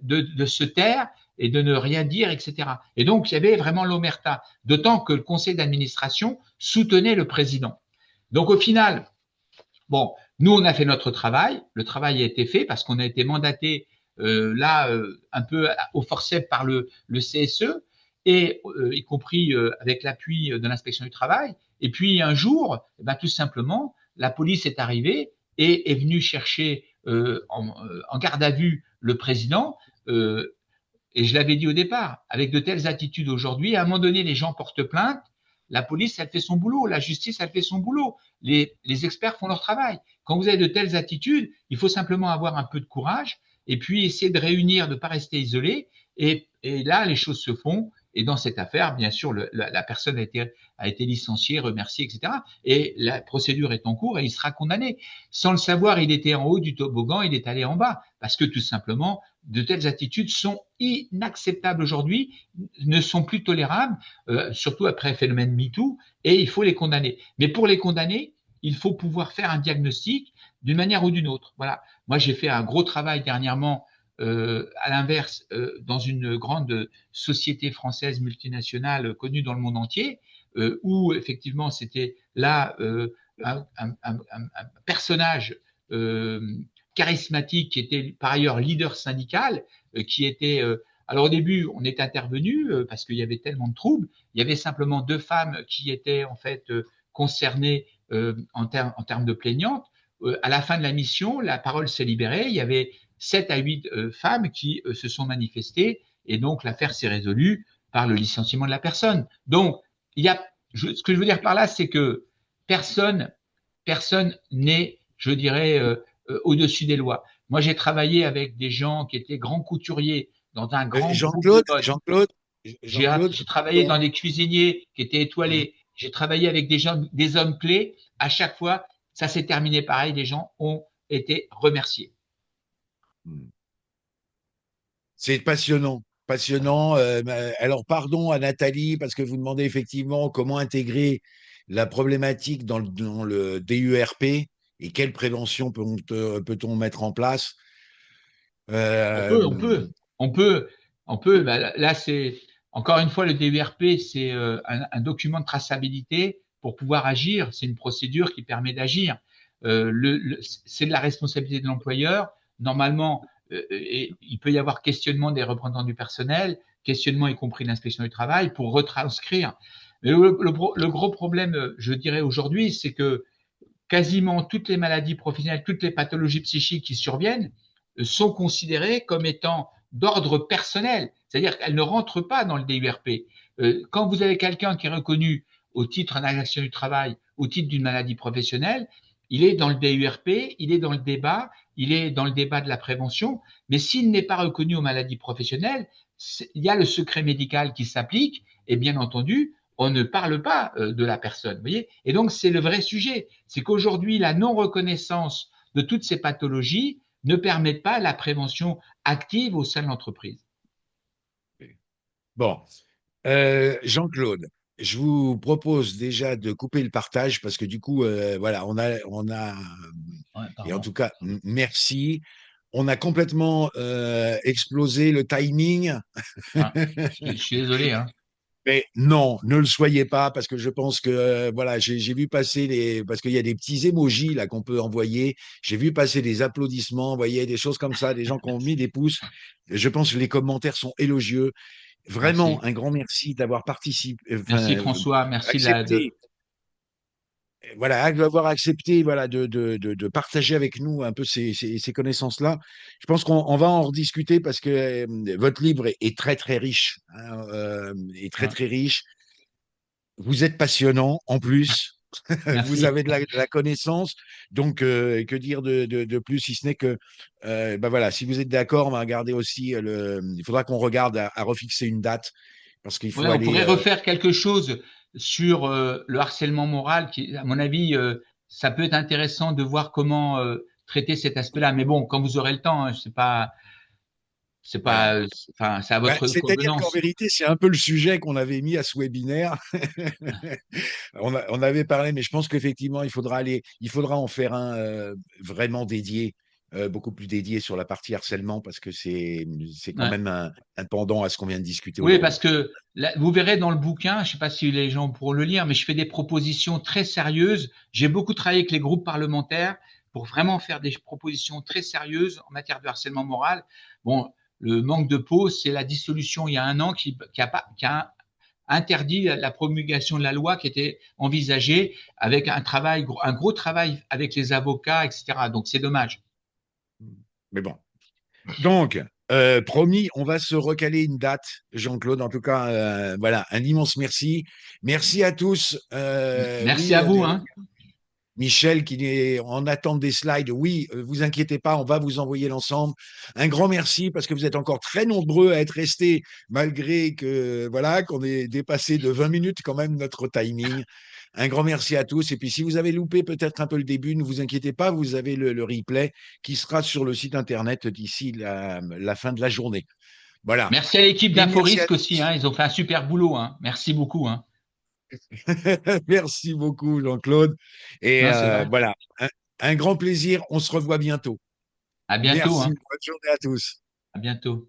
de se taire et de ne rien dire, etc. Et donc, il y avait vraiment l'omerta, d'autant que le conseil d'administration soutenait le président. Donc, au final, bon, nous, on a fait notre travail. Le travail a été fait parce qu'on a été mandaté un peu au forceps par le CSE et y compris avec l'appui de l'inspection du travail. Et puis un jour, eh ben, tout simplement, la police est arrivée et est venue chercher en garde à vue le président. Et je l'avais dit au départ, avec de telles attitudes aujourd'hui, à un moment donné, les gens portent plainte. La police, elle fait son boulot. La justice, elle fait son boulot. Les experts font leur travail. Quand vous avez de telles attitudes, il faut simplement avoir un peu de courage et puis essayer de réunir, de ne pas rester isolé. Et là, les choses se font. Et dans cette affaire, bien sûr, la personne a été licenciée, remerciée, etc. Et la procédure est en cours et il sera condamné. Sans le savoir, il était en haut du toboggan, il est allé en bas. Parce que tout simplement, de telles attitudes sont inacceptables aujourd'hui, ne sont plus tolérables, surtout après le phénomène MeToo, et il faut les condamner. Mais pour les condamner, il faut pouvoir faire un diagnostic d'une manière ou d'une autre. Voilà. Moi, j'ai fait un gros travail dernièrement, à l'inverse, dans une grande société française multinationale connue dans le monde entier, où effectivement c'était là un personnage charismatique qui était par ailleurs leader syndical, qui était alors au début, on est intervenu parce qu'il y avait tellement de troubles. Il y avait simplement 2 femmes qui étaient en fait concernées en termes de plaignantes. À la fin de la mission, la parole s'est libérée. Il y avait 7 à 8 femmes qui se sont manifestées et donc l'affaire s'est résolue par le licenciement de la personne. Donc, ce que je veux dire par là, c'est que personne, personne n'est, je dirais, au-dessus des lois. Moi, j'ai travaillé avec des gens qui étaient grands couturiers dans un grand groupe de Jean-Claude, mode. Jean-Claude, Jean-Claude, J'ai travaillé dans des cuisiniers qui étaient étoilés. J'ai travaillé avec des gens, des hommes clés. À chaque fois, ça s'est terminé pareil. Les gens ont été remerciés. c'est passionnant. Passionnant. Alors, pardon à Nathalie, parce que vous demandez effectivement comment intégrer la problématique dans le DURP et quelle prévention peut-on mettre en place. On Euh, peut, on peut, on peut, on peut. Bah, là, c'est encore une fois le DURP, c'est un document de traçabilité pour pouvoir agir. C'est une procédure qui permet d'agir. C'est de la responsabilité de l'employeur. Normalement, et il peut y avoir questionnement des représentants du personnel, questionnement y compris de l'inspection du travail pour retranscrire. Mais le gros problème, je dirais aujourd'hui, c'est que quasiment toutes les maladies professionnelles, toutes les pathologies psychiques qui surviennent sont considérées comme étant d'ordre personnel, c'est-à-dire qu'elles ne rentrent pas dans le DURP. Quand vous avez quelqu'un qui est reconnu au titre d'un accident du travail, au titre d'une maladie professionnelle, il est dans le DURP, il est dans le débat, il est dans le débat de la prévention, mais s'il n'est pas reconnu aux maladies professionnelles, il y a le secret médical qui s'applique, et bien entendu, on ne parle pas de la personne. Vous voyez. Et donc, c'est le vrai sujet. C'est qu'aujourd'hui, la non-reconnaissance de toutes ces pathologies ne permet pas la prévention active au sein de l'entreprise. bon, Jean-Claude, je vous propose déjà de couper le partage parce que du coup, voilà, Ouais, et en pardon. tout cas, merci. On a complètement explosé le timing. Ah, je suis désolé. Hein. Mais non, ne le soyez pas, parce que je pense que voilà, j'ai vu passer parce qu'il y a des petits émojis là qu'on peut envoyer. J'ai vu passer des applaudissements, vous voyez, des choses comme ça, des gens qui ont mis des pouces. Je pense que les commentaires sont élogieux. Vraiment, Merci. un grand merci d'avoir participé, Merci enfin, François. Merci accepté, voilà, d'avoir accepté, voilà, de partager avec nous un peu ces connaissances-là. Je pense qu'on va en rediscuter parce que votre livre est très très riche, hein, est très Ouais, très riche. Vous êtes passionnant en plus. Vous merci. avez de la connaissance, donc que dire de plus, si ce n'est que, bah voilà, si vous êtes d'accord, on va regarder aussi il faudra qu'on regarde à refixer une date parce qu'il Ouais, faut on aller. pourrait refaire quelque chose sur le harcèlement moral, qui, à mon avis, ça peut être intéressant de voir comment traiter cet aspect-là. Mais bon, quand vous aurez le temps, hein, c'est Voilà. pas, enfin, c'est à Bah, votre c'est-à-dire qu'en convenance. vérité, c'est un peu le sujet qu'on avait mis à ce webinaire. On avait parlé, mais je pense qu'effectivement, il faudra en faire un vraiment dédié, beaucoup plus dédié sur la partie harcèlement, parce que c'est quand Ouais. même un pendant à ce qu'on vient de discuter Oui, parce aujourd'hui. que là, vous verrez dans le bouquin, je ne sais pas si les gens pourront le lire, mais je fais des propositions très sérieuses. J'ai beaucoup travaillé avec les groupes parlementaires pour vraiment faire des propositions très sérieuses en matière de harcèlement moral. Bon, le manque de peau, c'est la dissolution il y a un an qui a interdit la promulgation de la loi qui était envisagée avec un gros travail avec les avocats, etc. Donc c'est dommage. Mais bon. Donc, promis, on va se recaler une date, Jean-Claude. En tout cas, voilà, un immense merci. Merci à tous. Merci Oui, à vous, hein. Michel qui est en attente des slides. Oui, vous inquiétez pas, on va vous envoyer l'ensemble. Un grand merci parce que vous êtes encore très nombreux à être restés malgré que voilà qu'on ait dépassé de 20 minutes quand même notre timing. Un grand merci à tous. Et puis si vous avez loupé peut-être un peu le début, ne vous inquiétez pas, vous avez le replay qui sera sur le site internet d'ici la fin de la journée. Voilà. Merci à l'équipe Mille merci à d'InfoRisque aussi, tous. hein, ils ont fait un super boulot, hein. Merci beaucoup, hein. Merci beaucoup, Jean-Claude. Et Non, c'est vrai. voilà, un grand plaisir. On se revoit bientôt. À bientôt, Merci. hein. Bonne journée à tous. À bientôt.